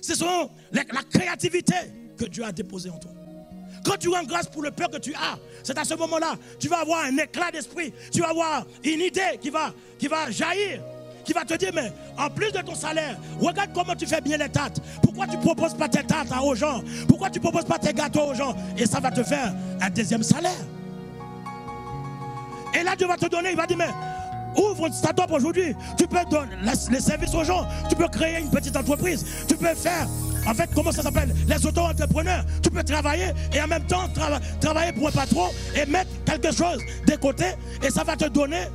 Ce sont la créativité que Dieu a déposée en toi. Quand tu rends grâce pour le peu que tu as, c'est à ce moment-là, tu vas avoir un éclat d'esprit, tu vas avoir une idée qui va jaillir, qui va te dire, mais en plus de ton salaire, regarde comment tu fais bien les tartes. Pourquoi tu ne proposes pas tes tartes aux gens? Pourquoi tu ne proposes pas tes gâteaux aux gens? Et ça va te faire un 2e salaire. Et là, Dieu va te donner, il va dire, mais ouvre ta top aujourd'hui. Tu peux donner les services aux gens. Tu peux créer une petite entreprise. Tu peux faire, en fait, comment ça s'appelle? Les auto-entrepreneurs. Tu peux travailler et en même temps travailler pour un patron et mettre quelque chose de côté. Et ça va te donner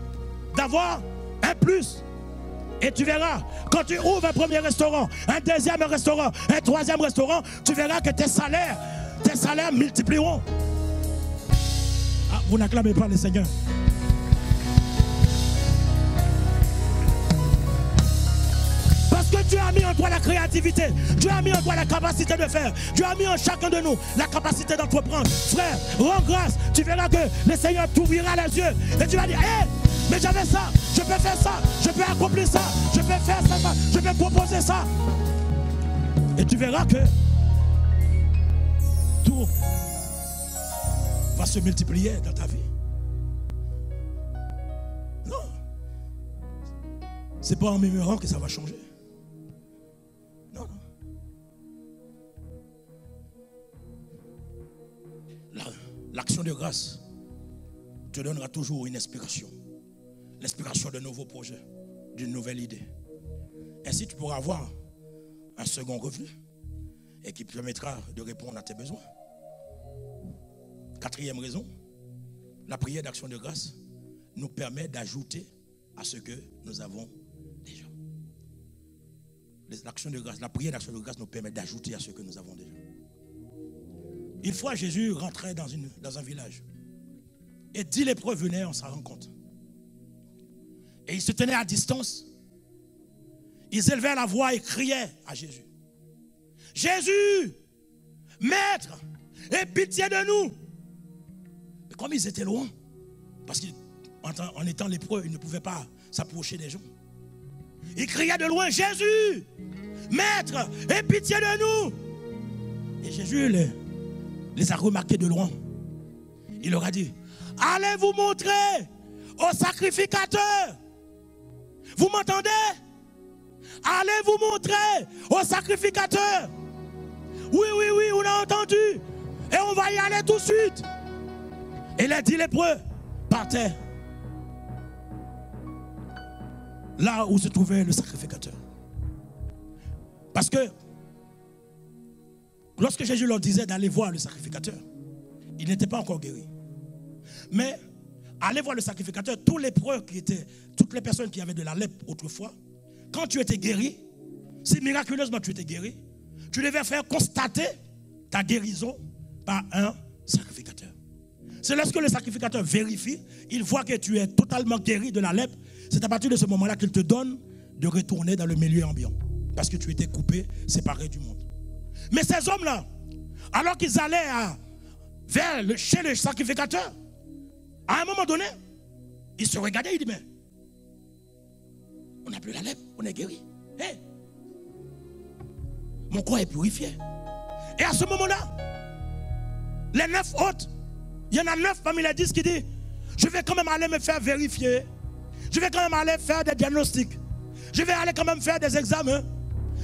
d'avoir un plus. Et tu verras, quand tu ouvres un premier restaurant, un 2e restaurant, un 3e restaurant, tu verras que tes salaires multiplieront. Ah, vous n'acclamez pas le Seigneur. Parce que Dieu a mis en toi la créativité, Dieu a mis en toi la capacité de faire, Dieu a mis en chacun de nous la capacité d'entreprendre. Frère, rends grâce, tu verras que le Seigneur t'ouvrira les yeux et tu vas dire, hé, mais j'avais ça, je peux faire ça, je peux accomplir ça, je peux faire ça, je peux proposer ça. Et tu verras que tout va se multiplier dans ta vie. Non, c'est pas en mémorant que ça va changer. Non, non. L'action de grâce te donnera toujours une inspiration. L'inspiration de nouveaux projets, d'une nouvelle idée. Ainsi, tu pourras avoir un second revenu et qui permettra de répondre à tes besoins. 4e raison, la prière d'action de grâce nous permet d'ajouter à ce que nous avons déjà. L'action de grâce, la prière d'action de grâce nous permet d'ajouter à ce que nous avons déjà. Une fois, Jésus rentrait dans un village. Et 10 lépreux venaient en sa rencontre. Et ils se tenaient à distance. Ils élevaient la voix et criaient à Jésus. Jésus, Maître, aie pitié de nous. Mais comme ils étaient loin, parce qu'en étant lépreux, ils ne pouvaient pas s'approcher des gens. Ils criaient de loin, Jésus, Maître, aie pitié de nous. Et Jésus les a remarqués de loin. Il leur a dit, allez vous montrer au sacrificateur. Vous m'entendez? Allez vous montrer au sacrificateur. Oui, oui, oui, on a entendu. Et on va y aller tout de suite. Et les 10 lépreux partaient là où se trouvait le sacrificateur. Parce que lorsque Jésus leur disait d'aller voir le sacrificateur, il n'était pas encore guéri. Mais aller voir le sacrificateur, tous les lépreux toutes les personnes qui avaient de la lèpre autrefois, quand tu étais guéri, si miraculeusement tu étais guéri, tu devais faire constater ta guérison par un sacrificateur. C'est lorsque le sacrificateur vérifie, il voit que tu es totalement guéri de la lèpre, c'est à partir de ce moment-là qu'il te donne de retourner dans le milieu ambiant. Parce que tu étais coupé, séparé du monde. Mais ces hommes-là, alors qu'ils allaient chez le sacrificateur, à un moment donné, ils se regardaient, ils disaient, mais on n'a plus la lèpre, on est guéri. Hey, mon corps est purifié. Et à ce moment-là, les 9 autres, il y en a 9 parmi les 10 qui disent, je vais quand même aller me faire vérifier. Je vais quand même aller faire des diagnostics. Je vais aller quand même faire des examens.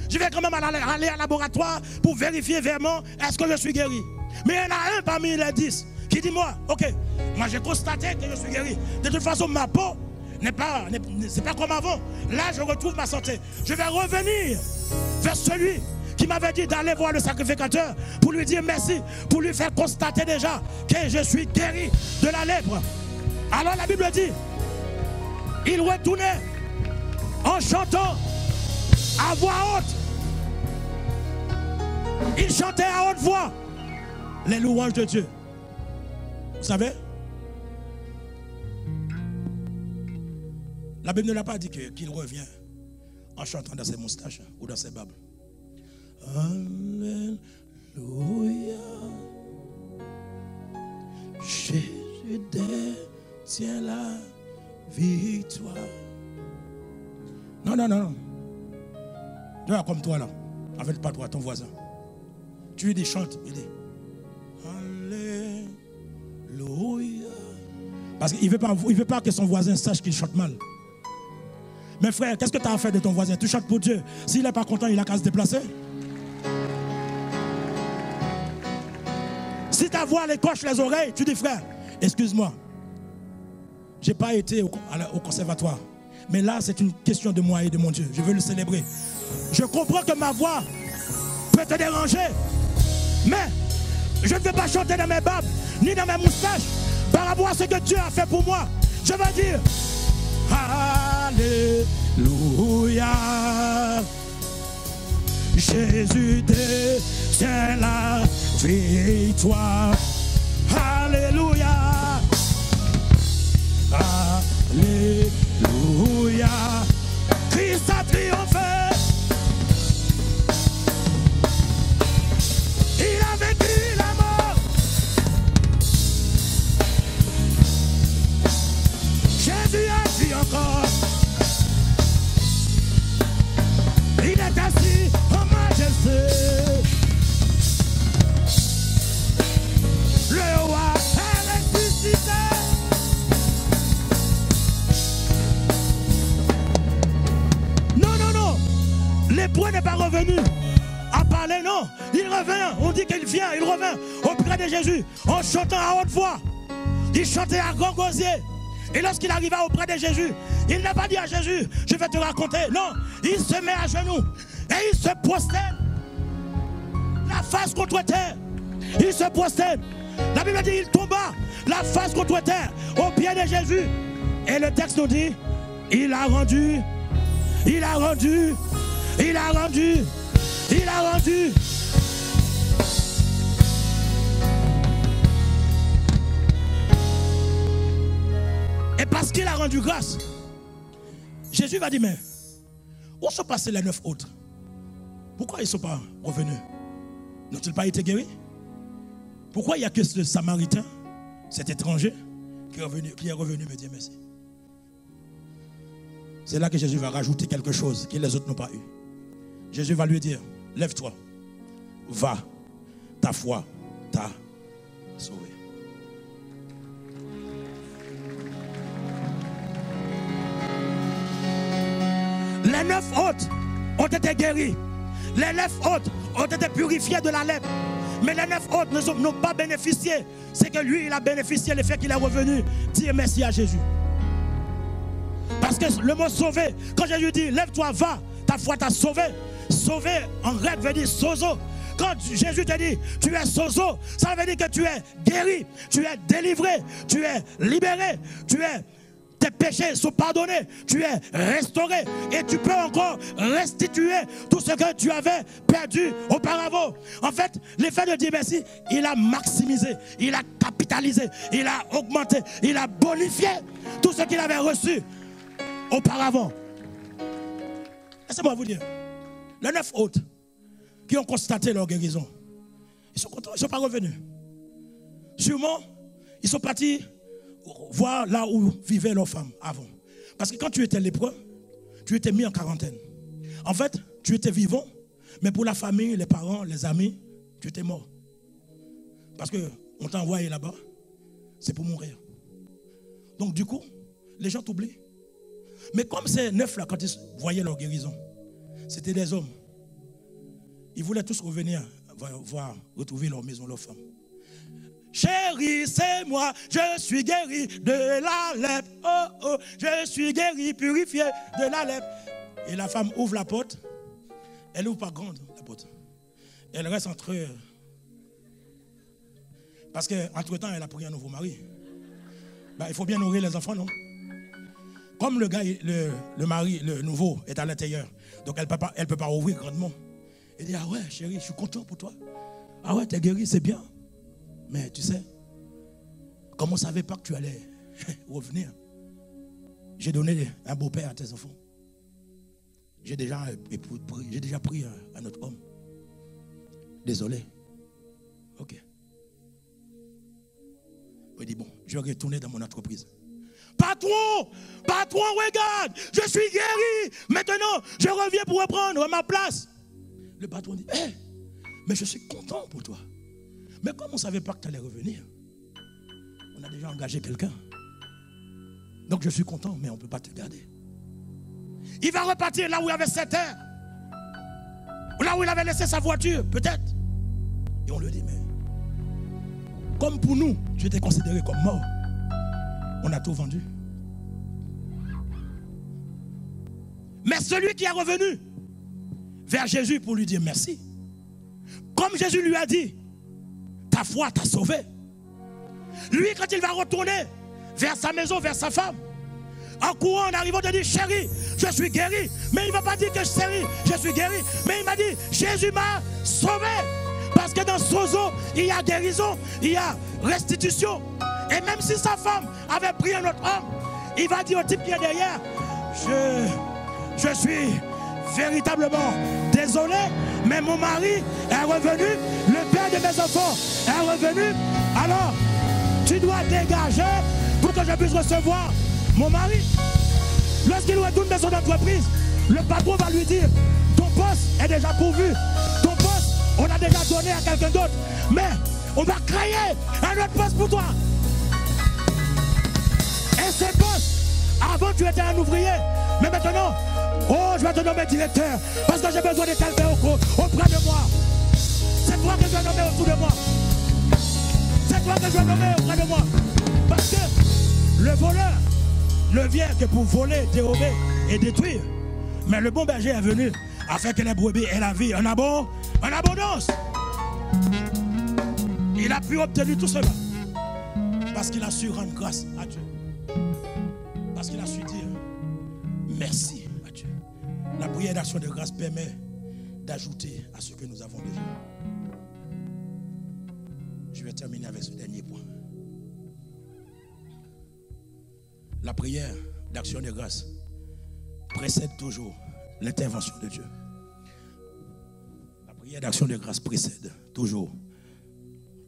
Je vais quand même aller à laboratoire pour vérifier vraiment est-ce que je suis guéri. Mais il y en a un parmi les 10 qui dit, moi, ok, moi j'ai constaté que je suis guéri. De toute façon, ma peau c'est pas comme avant. Là, je retrouve ma santé. Je vais revenir vers celui qui m'avait dit d'aller voir le sacrificateur pour lui dire merci, pour lui faire constater déjà que je suis guéri de la lèpre. Alors la Bible dit, il retournait en chantant à voix haute. Il chantait à haute voix les louanges de Dieu. Vous savez, la Bible ne l'a pas dit qu'il revient en chantant dans ses moustaches ou dans ses babes. Alléluia. Jésus détient la victoire. Non, non, non. Tu vois comme toi là, avec pas toi, ton voisin. Tu lui dis chante, il dit Alléluia. Parce qu'il ne veut pas que son voisin sache qu'il chante mal. Mais frère, qu'est-ce que tu as à faire de ton voisin? Tu chantes pour Dieu. S'il n'est pas content, il a qu'à se déplacer. Si ta voix les coche les oreilles, tu dis frère, excuse-moi, je n'ai pas été au conservatoire. Mais là, c'est une question de moi et de mon Dieu. Je veux le célébrer. Je comprends que ma voix peut te déranger. Mais je ne veux pas chanter dans mes babes, ni dans mes moustaches, par rapport à ce que Dieu a fait pour moi. Je veux dire, Alléluia. Jésus détient la victoire. Alléluia. Alléluia. Christ a triomphé. Il a vaincu la mort. Jésus a dit encore. Il est assis en majesté. Le roi est ressuscité. Non, non, non. L'époux n'est pas revenu à parler, non. Il revient. On dit qu'il vient, il revient auprès de Jésus en chantant à haute voix. Il chantait à grand gosier. Et lorsqu'il arriva auprès de Jésus, il n'a pas dit à Jésus, je vais te raconter. Non, il se met à genoux et il se prosterne. La face contre terre. Il se prosterne La Bible dit, il tomba la face contre terre au pied de Jésus. Et le texte nous dit, il a rendu, il a rendu, il a rendu, il a rendu. Et parce qu'il a rendu grâce, Jésus va dire, mais où sont passés les 9 autres? Pourquoi ils ne sont pas revenus? N'ont-ils pas été guéris? Pourquoi il n'y a que ce Samaritain, cet étranger, qui est revenu me dire merci? C'est là que Jésus va rajouter quelque chose que les autres n'ont pas eu. Jésus va lui dire, lève-toi, va, ta foi t'a sauvé. Les 9 autres ont été guéris. Les 9 autres ont été purifiés de la lèpre. Mais les 9 autres n'ont pas bénéficié. C'est que lui, il a bénéficié le fait qu'il est revenu dire merci à Jésus. Parce que le mot sauvé, quand Jésus dit lève-toi, va, ta foi t'a sauvé. Sauvé en grec veut dire sozo. Quand Jésus te dit tu es sozo, ça veut dire que tu es guéri, tu es délivré, tu es libéré, tes péchés sont pardonnés, tu es restauré et tu peux encore restituer tout ce que tu avais perdu auparavant. En fait, l'effet de dire merci, il a maximisé, il a capitalisé, il a augmenté, il a bonifié tout ce qu'il avait reçu auparavant. Laissez-moi vous dire, les 9 autres qui ont constaté leur guérison, ils sont contents, ils ne sont pas revenus. Sûrement, ils sont partis voir là où vivaient leurs femmes avant. Parce que quand tu étais lépreux, tu étais mis en quarantaine. En fait, tu étais vivant, mais pour la famille, les parents, les amis, tu étais mort. Parce qu'on t'a envoyé là-bas, c'est pour mourir. Donc du coup, les gens t'oublient. Mais comme ces 9 là, quand ils voyaient leur guérison, c'était des hommes. Ils voulaient tous revenir voir, retrouver leur maison, leur femme. Chérie, c'est moi, je suis guéri de la lèpre. Oh, oh, je suis guéri, purifié de la lèpre. Et la femme ouvre la porte. Elle ouvre pas grande, la porte. Elle reste entre eux. Parce qu'entre-temps, elle a pris un nouveau mari. Ben, il faut bien nourrir les enfants, non? Comme le gars, le mari, le nouveau, est à l'intérieur. Donc elle peut pas ouvrir grandement. Elle dit, ah ouais, chérie, je suis content pour toi. Ah ouais, t'es guéri, c'est bien. Mais tu sais, comme on ne savait pas que tu allais revenir, j'ai donné un beau-père à tes enfants. J'ai déjà pris un autre homme. Désolé. Ok. Il dit, bon, je vais retourner dans mon entreprise. Patron, regarde, je suis guéri. Maintenant, je reviens pour reprendre ma place. Le patron dit, hey, mais je suis content pour toi. Mais comme on ne savait pas que tu allais revenir, on a déjà engagé quelqu'un. Donc je suis content, mais on ne peut pas te garder. Il va repartir là où il avait 7 heures. Là où il avait laissé sa voiture, peut-être. Et on lui dit, mais comme pour nous, tu étais considéré comme mort, on a tout vendu. Mais celui qui est revenu vers Jésus pour lui dire merci, comme Jésus lui a dit, ta foi t'a sauvé. Lui, quand il va retourner vers sa maison, vers sa femme, en courant, en arrivant, de dire, chérie, je suis guéri. Mais il ne va pas dire que chérie, je suis guéri. Mais il m'a dit, Jésus m'a sauvé. Parce que dans Sozo, il y a guérison, il y a restitution. Et même si sa femme avait pris un autre homme, il va dire au type qui est derrière, je suis véritablement désolé, mais mon mari est revenu, le père de mes enfants est revenu, alors tu dois dégager pour que je puisse recevoir mon mari. Lorsqu'il retourne dans son entreprise, le patron va lui dire, ton poste est déjà pourvu, ton poste on a déjà donné à quelqu'un d'autre, mais on va créer un autre poste pour toi. Et ce poste, avant tu étais un ouvrier, mais maintenant, oh, je vais te nommer directeur, parce que j'ai besoin de quelqu'un auprès de moi. C'est toi que je vais nommer autour de moi. C'est toi que je vais nommer auprès de moi. Parce que le voleur ne vient que pour voler, dérober et détruire. Mais le bon berger est venu afin que les brebis aient la vie en abondance. Il a pu obtenir tout cela parce qu'il a su rendre grâce à Dieu. Parce qu'il a su dire merci à Dieu. La prière d'action de grâce permet d'ajouter à ce que nous avons déjà. Je vais terminer avec ce dernier point. La prière d'action de grâce précède toujours l'intervention de Dieu. La prière d'action de grâce précède toujours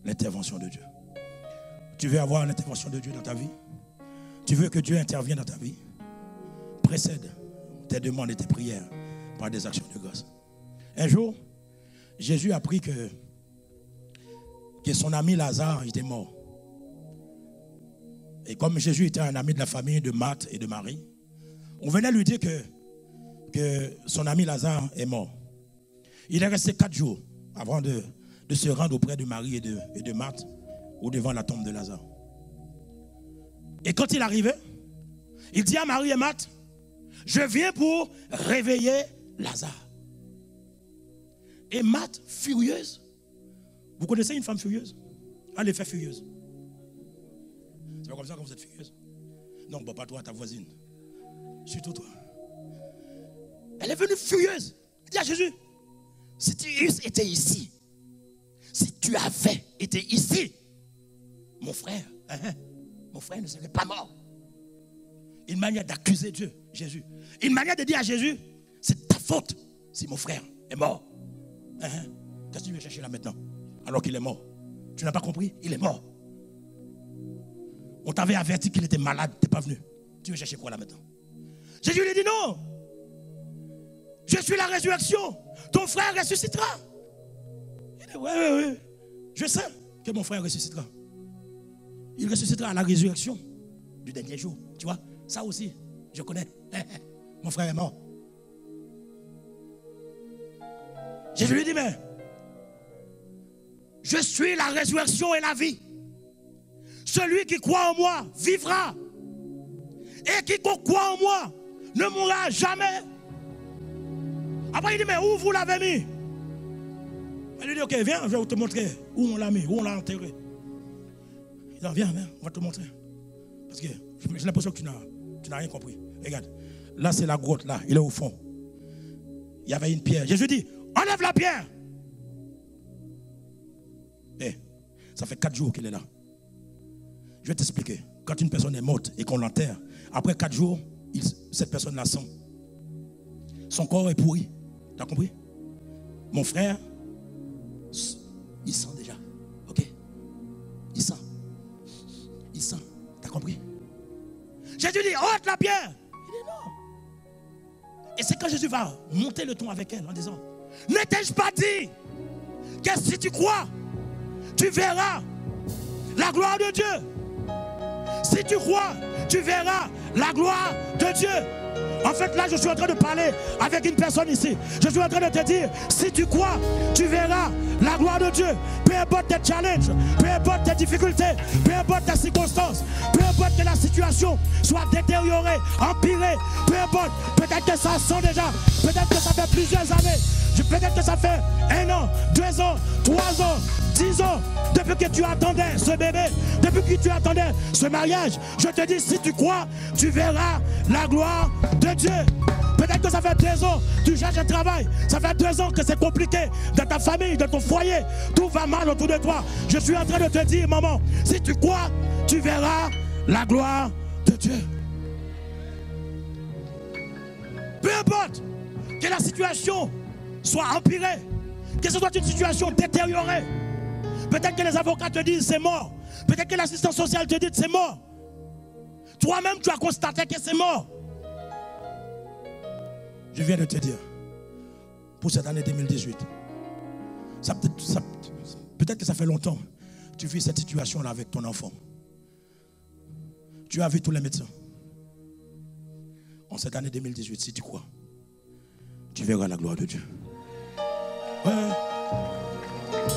l'intervention de Dieu. Tu veux avoir l'intervention de Dieu dans ta vie? Tu veux que Dieu intervienne dans ta vie? Précède tes demandes et tes prières par des actions de grâce. Un jour, Jésus a appris que son ami Lazare était mort. Et comme Jésus était un ami de la famille de Marthe et de Marie, on venait lui dire que son ami Lazare est mort. Il est resté 4 jours avant de se rendre auprès de Marie et de Marthe ou devant la tombe de Lazare. Et quand il arrivait, il dit à Marie et Marthe, je viens pour réveiller Lazare. Et Marthe, furieuse. Vous connaissez une femme furieuse? Elle est fait furieuse. C'est pas comme ça que vous êtes furieuse? Non, bon, pas toi, ta voisine. Surtout toi. Elle est venue furieuse. Elle dit à Jésus, si tu étais ici, si tu avais été ici, mon frère ne serait pas mort. Une manière d'accuser Dieu, Jésus. Une manière de dire à Jésus, c'est ta faute si mon frère est mort. Qu'est-ce que tu veux chercher là maintenant? Alors qu'il est mort. Tu n'as pas compris? Il est mort. On t'avait averti qu'il était malade, tu n'es pas venu. Tu veux chercher quoi là maintenant? Jésus lui dit non. Je suis la résurrection. Ton frère ressuscitera. Il dit oui. Je sais que mon frère ressuscitera. Il ressuscitera à la résurrection du dernier jour. Tu vois, ça aussi, je connais. Mon frère est mort. Jésus lui dit, mais je suis la résurrection et la vie. Celui qui croit en moi vivra. Et quiconque croit en moi ne mourra jamais. Après il dit, mais où vous l'avez mis? Il lui dit, ok, viens, je vais te montrer où on l'a mis, où on l'a enterré. Il dit, viens, on va te montrer. Parce que j'ai l'impression que tu n'as rien compris. Regarde, là c'est la grotte, là, il est au fond. Il y avait une pierre. Jésus dit, enlève la pierre. Ça fait 4 jours qu'il est là. Je vais t'expliquer. Quand une personne est morte et qu'on l'enterre, après 4 jours, cette personne la sent. Son corps est pourri. Tu as compris? Mon frère, il sent déjà. Ok? Il sent. Il sent. Tu as compris? Jésus dit, ôte la pierre. Il dit non. Et c'est quand Jésus va monter le ton avec elle en disant, ne t'ai-je pas dit que si tu crois, tu verras la gloire de Dieu. Si tu crois, tu verras la gloire de Dieu. En fait, là, je suis en train de parler avec une personne ici. Je suis en train de te dire, si tu crois, tu verras la gloire de Dieu. Peu importe tes challenges, peu importe tes difficultés, peu importe tes circonstances, peu importe que la situation soit détériorée, empirée, peu importe, peut-être que ça sent déjà, peut-être que ça fait plusieurs années, peut-être que ça fait 1 an, 2 ans, 3 ans, 10 ans, depuis que tu attendais ce bébé, depuis que tu attendais ce mariage, je te dis, si tu crois, tu verras la gloire de Dieu. Peut-être que ça fait 2 ans, tu cherches un travail, ça fait 2 ans que c'est compliqué dans ta famille, dans ton foyer, tout va mal autour de toi. Je suis en train de te dire, maman, si tu crois, tu verras la gloire de Dieu. Peu importe que la situation soit empirée, que ce soit une situation détériorée. Peut-être que les avocats te disent c'est mort. Peut-être que l'assistance sociale te dit c'est mort. Toi-même tu as constaté que c'est mort. Je viens de te dire, pour cette année 2018, peut-être que ça fait longtemps que tu vis cette situation-là avec ton enfant. Tu as vu tous les médecins. En cette année 2018, si tu crois, tu verras la gloire de Dieu. Ouais.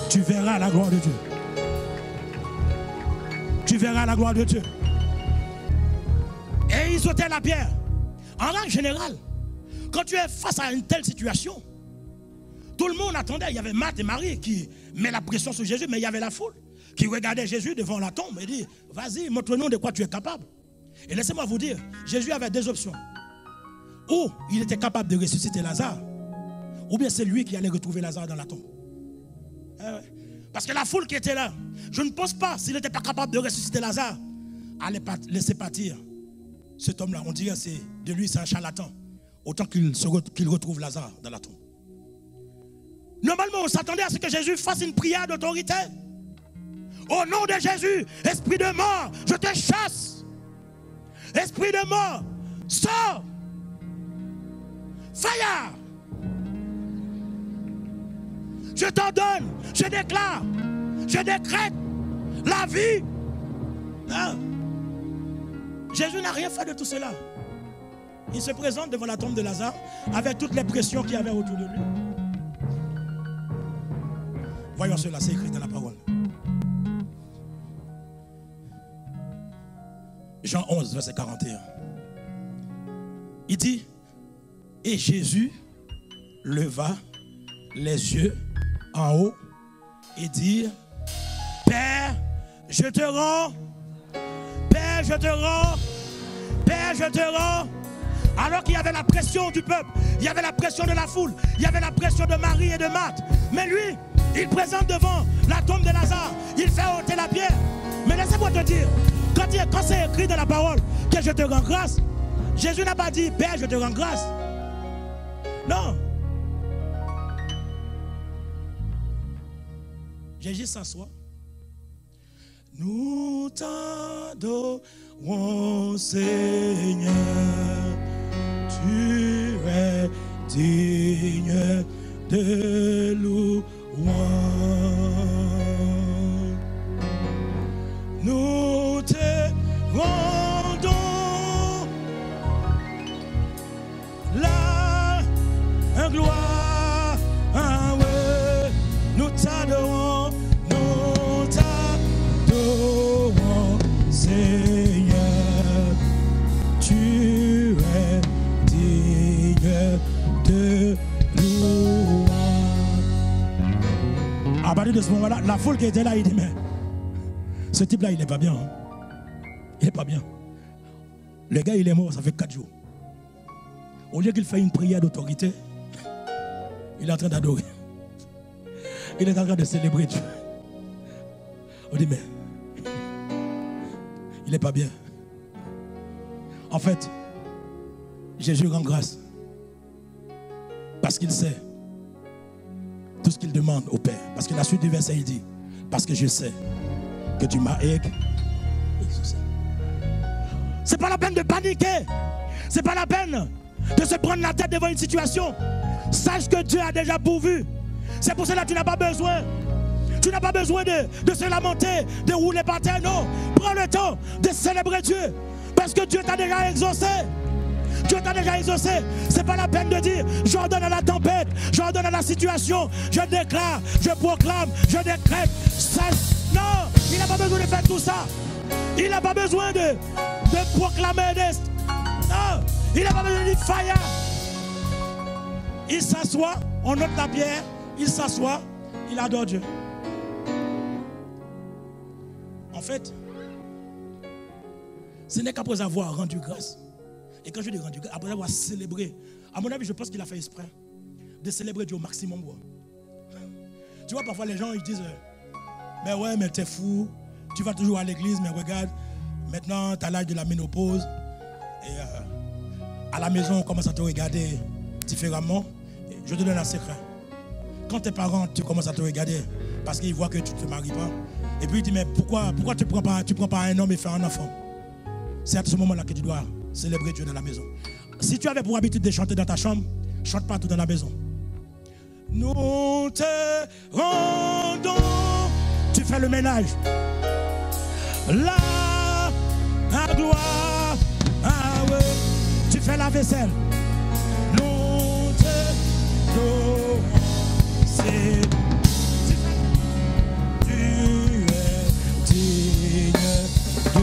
Tu verras la gloire de Dieu. Tu verras la gloire de Dieu. Et ils ôtaient la pierre. En règle générale, quand tu es face à une telle situation, tout Tout le monde attendait. Il y avait Marthe et Marie qui met la pression sur Jésus, mais il y avait la foule qui regardait Jésus devant la tombe et dit, vas-y, montre-nous de quoi tu es capable. Et laissez-moi vous dire, Jésus avait deux options. Ou il était capable de ressusciter Lazare, ou bien c'est lui qui allait retrouver Lazare dans la tombe. Parce que la foule qui était là, je ne pense pas, s'il n'était pas capable de ressusciter Lazare, allait laisser partir cet homme-là. On dirait que de lui, c'est un charlatan. Autant qu'il retrouve Lazare dans la tombe. Normalement, on s'attendait à ce que Jésus fasse une prière d'autorité. Au nom de Jésus, esprit de mort, je te chasse. Esprit de mort, sors. Fire. Je t'ordonne, je déclare, je décrète la vie. Hein? Jésus n'a rien fait de tout cela. Il se présente devant la tombe de Lazare avec toutes les pressions qu'il y avait autour de lui. Voyons cela, c'est écrit dans la parole. Jean 11, verset 41. Il dit, et Jésus leva les yeux en haut et dit, Père, je te rends, Père, je te rends, Père, je te rends. Alors qu'il y avait la pression du peuple, il y avait la pression de la foule, il y avait la pression de Marie et de Marthe. Mais lui, il présente devant la tombe de Lazare, il fait ôter la pierre. Mais laissez-moi te dire, quand c'est écrit dans la parole que je te rends grâce, Jésus n'a pas dit, Père, je te rends grâce. Non. Jésus s'assoit. Nous t'adorons, Seigneur, tu es digne de louange. Nous te rendons la gloire. Ouais. Nous t'adorons, Seigneur, tu es digne de louange. À partir de ce moment-là, la foule qui était là, il dit, mais ce type-là, il n'est pas bien. Hein? Il n'est pas bien. Le gars, il est mort, ça fait 4 jours. Au lieu qu'il fasse une prière d'autorité, il est en train d'adorer. Il est en train de célébrer Dieu. On dit, mais il n'est pas bien. En fait, Jésus rend grâce. Parce qu'il sait tout ce qu'il demande au Père. Parce que la suite du verset, il dit, parce que je sais que tu m'as exaucé. C'est pas la peine de paniquer. C'est pas la peine de se prendre la tête devant une situation. Sache que Dieu a déjà pourvu. C'est pour cela que tu n'as pas besoin. Tu n'as pas besoin de se lamenter, de rouler par terre. Non, prends le temps de célébrer Dieu. Parce que Dieu t'a déjà exaucé. Dieu t'a déjà exaucé. C'est pas la peine de dire, j'ordonne à la tempête, j'ordonne à la situation, je déclare, je proclame, je décrète. Non, il n'a pas besoin de faire tout ça. Il n'a pas besoin de proclamer des... Non, il n'a pas besoin de dire fire. Il s'assoit, on note la pierre, il s'assoit, il adore Dieu. En fait, ce n'est qu'après avoir rendu grâce. Et quand je dis rendu grâce, après avoir célébré, à mon avis, je pense qu'il a fait exprès de célébrer Dieu au maximum. Tu vois, parfois les gens ils disent, mais ouais, mais t'es fou, tu vas toujours à l'église, mais regarde, maintenant tu as l'âge de la ménopause. Et à la maison, on commence à te regarder différemment. Et je te donne un secret. Quand tes parents tu commences à te regarder parce qu'ils voient que tu ne te maries pas, et puis ils disent, mais pourquoi tu prends pas un homme et fais un enfant? C'est à ce moment-là que tu dois célébrer Dieu dans la maison. Si tu avais pour habitude de chanter dans ta chambre, chante partout dans la maison. Nous te rendons, tu fais le ménage, la gloire, ouais. Tu fais la vaisselle. Nous te rendons, c'est tu es digne de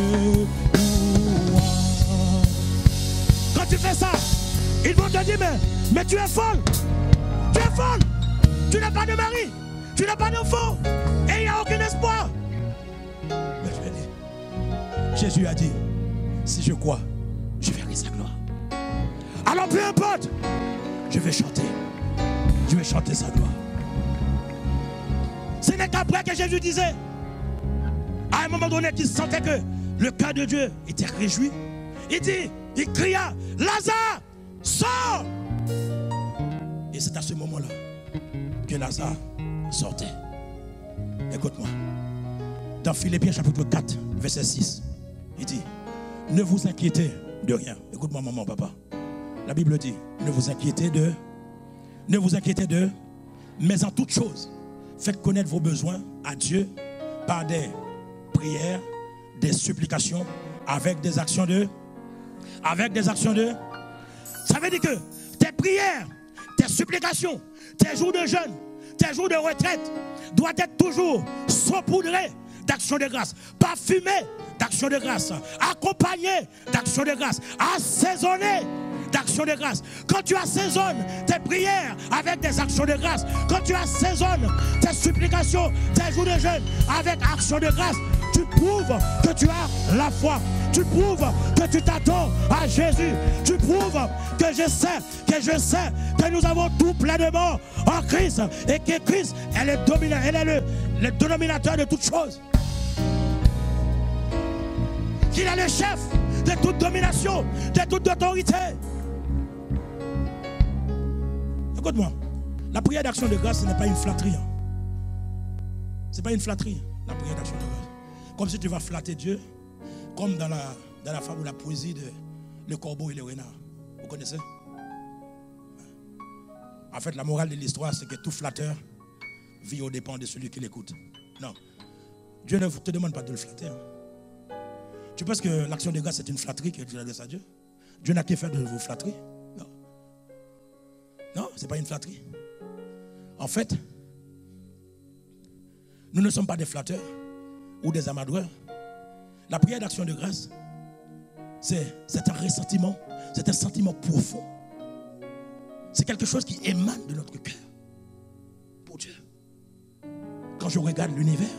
louange. Quand tu fais ça, ils vont te dire, mais tu es folle. Tu es folle. Tu n'as pas de mari, tu n'as pas d'enfant, et il n'y a aucun espoir. Mais je vais dire, Jésus a dit, si je crois, je verrai sa gloire. Alors peu importe, je vais chanter sa gloire. Ce n'est qu'après que Jésus disait, à un moment donné, qu'il sentait que le cœur de Dieu était réjoui. Il dit, il cria, Lazare, sors! Et c'est à ce moment-là que Lazare sortait. Écoute-moi. Dans Philippiens chapitre 4, verset 6, il dit, ne vous inquiétez de rien. Écoute-moi, maman, papa. La Bible dit, ne vous inquiétez de, mais en toute chose, faites connaître vos besoins à Dieu par des prières, des supplications, avec des actions de. Ça veut dire que tes prières, tes supplications, tes jours de jeûne, tes jours de retraite doivent être toujours saupoudrés d'actions de grâce, parfumés d'actions de grâce, accompagnés d'actions de grâce, assaisonnés d'actions de grâce. Quand tu assaisonnes tes prières avec des actions de grâce, quand tu assaisonnes tes supplications, tes jours de jeûne avec actions de grâce, tu prouves que tu as la foi. Tu prouves que tu t'attends à Jésus. Tu prouves que je sais que nous avons tout pleinement en Christ et que Christ est le dénominateur de toutes choses. Qu'il est le chef de toute domination, de toute autorité. Écoute-moi, la prière d'action de grâce, ce n'est pas une flatterie. Ce n'est pas une flatterie, la prière d'action de grâce. Comme si tu vas flatter Dieu, comme dans la fable ou la poésie de Le Corbeau et le Renard. Vous connaissez? En fait, la morale de l'histoire, c'est que tout flatteur vit aux dépens de celui qui l'écoute. Non. Dieu ne te demande pas de le flatter. Tu penses que l'action de grâce, c'est une flatterie que tu adresses à Dieu? Dieu n'a qu'à faire de vos flatteries. Non. Non, ce n'est pas une flatterie. En fait, nous ne sommes pas des flatteurs ou des amadoueurs. La prière d'action de grâce, c'est un ressentiment, c'est un sentiment profond. C'est quelque chose qui émane de notre cœur pour Dieu. Quand je regarde l'univers,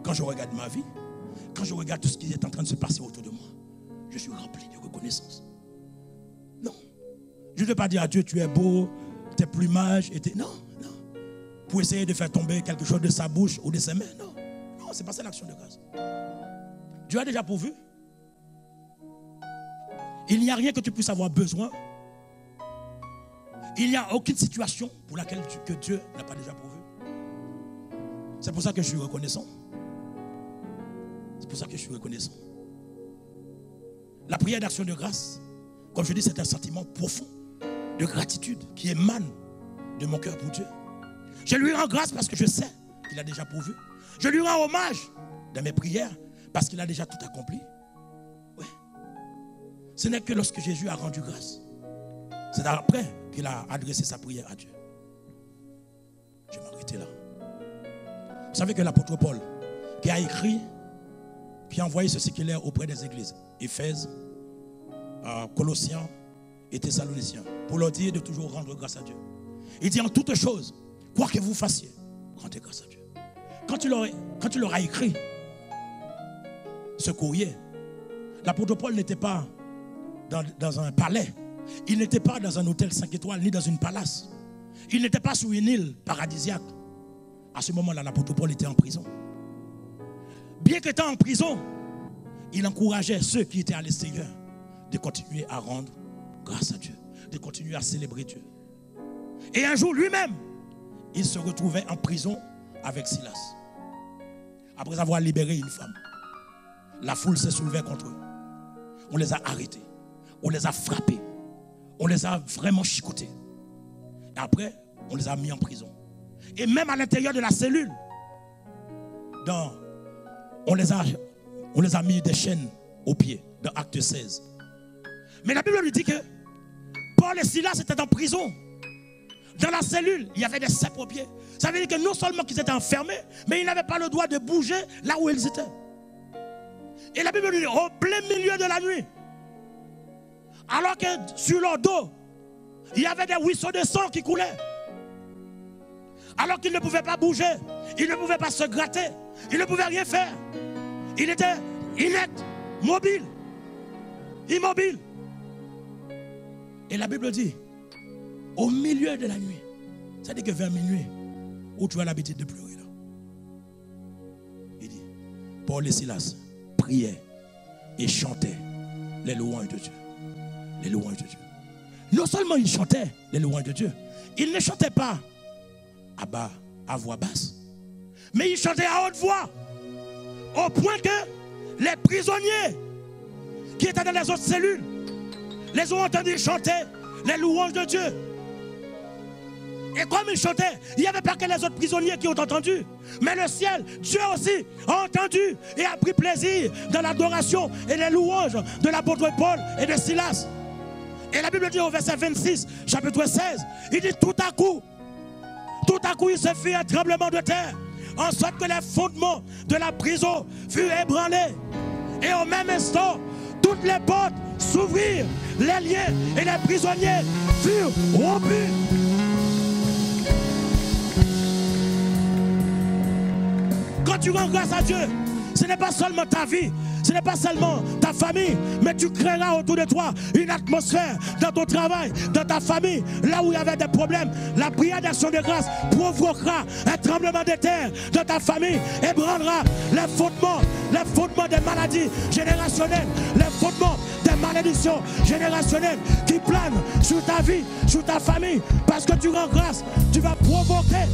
quand je regarde ma vie, quand je regarde tout ce qui est en train de se passer autour de moi, je suis rempli de reconnaissance. Non. Je ne veux pas dire à Dieu, tu es beau, tes plumages, non, non. Pour essayer de faire tomber quelque chose de sa bouche ou de ses mains, non. Non, c'est pas ça l'action de grâce. Dieu a déjà pourvu. Il n'y a rien que tu puisses avoir besoin. Il n'y a aucune situation pour laquelle que Dieu n'a pas déjà pourvu. C'est pour ça que je suis reconnaissant. C'est pour ça que je suis reconnaissant. La prière d'action de grâce, comme je dis, c'est un sentiment profond de gratitude qui émane de mon cœur pour Dieu. Je lui rends grâce parce que je sais qu'il a déjà pourvu. Je lui rends hommage dans mes prières parce qu'il a déjà tout accompli. Ouais. Ce n'est que lorsque Jésus a rendu grâce. C'est après qu'il a adressé sa prière à Dieu. Je vais m'arrêter là. Vous savez que l'apôtre Paul, qui a écrit, qui a envoyé ce séculaire auprès des églises, Éphèse, Colossiens et Thessaloniciens, pour leur dire de toujours rendre grâce à Dieu. Il dit en toutes choses, quoi que vous fassiez, rendez grâce à Dieu. Quand tu leur as écrit ce courrier, l'apôtre Paul n'était pas dans un palais, il n'était pas dans un hôtel 5 étoiles, ni dans une palace. Il n'était pas sur une île paradisiaque. À ce moment-là, l'apôtre Paul était en prison. Bien qu'étant en prison, il encourageait ceux qui étaient à l'extérieur de continuer à rendre grâce à Dieu, de continuer à célébrer Dieu. Et un jour, lui-même, il se retrouvait en prison avec Silas. Après avoir libéré une femme, la foule s'est soulevée contre eux. On les a arrêtés, on les a frappés, on les a vraiment chicotés. Et après, on les a mis en prison. Et même à l'intérieur de la cellule, on les a mis des chaînes aux pieds, dans Acte 16. Mais la Bible nous dit que Paul et Silas étaient en prison. Dans la cellule, il y avait des ceps aux pieds. Ça veut dire que non seulement qu'ils étaient enfermés, mais ils n'avaient pas le droit de bouger là où ils étaient. Et la Bible nous dit, au plein milieu de la nuit, alors que sur leur dos, il y avait des ruisseaux de sang qui coulaient. Alors qu'il ne pouvait pas bouger, il ne pouvait pas se gratter, il ne pouvait rien faire. Il était inerte, mobile, immobile. Et la Bible dit, au milieu de la nuit, c'est-à-dire que vers minuit, où tu as l'habitude de pleurer là, il dit, Paul et Silas priaient et chantaient les louanges de Dieu. Les louanges de Dieu. Non seulement ils chantaient les louanges de Dieu, ils ne chantaient pas à voix basse, mais ils chantaient à haute voix, au point que les prisonniers qui étaient dans les autres cellules les ont entendus chanter les louanges de Dieu. Et comme ils chantaient, il n'y avait pas que les autres prisonniers qui ont entendu, mais le ciel, Dieu aussi, a entendu et a pris plaisir dans l'adoration et les louanges de l'apôtre Paul et de Silas. Et la Bible dit au verset 26, chapitre 16, il dit tout à coup, il se fit un tremblement de terre, en sorte que les fondements de la prison furent ébranlés. Et au même instant, toutes les portes s'ouvrirent, les liens et les prisonniers furent rompus. Quand tu rends grâce à Dieu, ce n'est pas seulement ta vie, ce n'est pas seulement ta famille, mais tu créeras autour de toi une atmosphère dans ton travail, dans ta famille, là où il y avait des problèmes. La prière d'action de grâce provoquera un tremblement de terre dans ta famille, ébranlera les fondements des maladies générationnelles, les fondements des malédictions générationnelles qui planent sur ta vie, sur ta famille. Parce que tu rends grâce, tu vas provoquer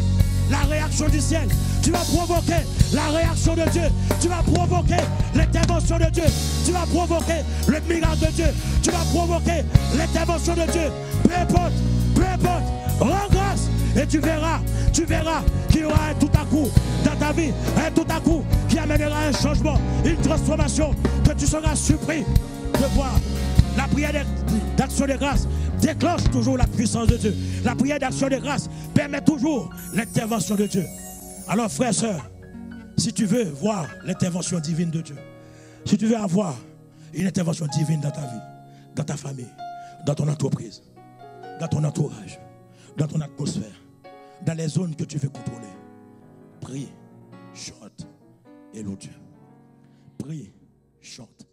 la réaction du ciel. Tu vas provoquer la réaction de Dieu. Tu vas provoquer l'intervention de Dieu. Tu vas provoquer le miracle de Dieu. Tu vas provoquer l'intervention de Dieu. Peu importe, rends grâce et tu verras qu'il y aura un tout à coup dans ta vie, un tout à coup qui amènera un changement, une transformation, que tu seras surpris de voir. La prière d'action de grâce déclenche toujours la puissance de Dieu. La prière d'action de grâce permet toujours l'intervention de Dieu. Alors frères et sœurs, si tu veux voir l'intervention divine de Dieu, si tu veux avoir une intervention divine dans ta vie, dans ta famille, dans ton entreprise, dans ton entourage, dans ton atmosphère, dans les zones que tu veux contrôler, prie, chante et loue Dieu. Prie, chante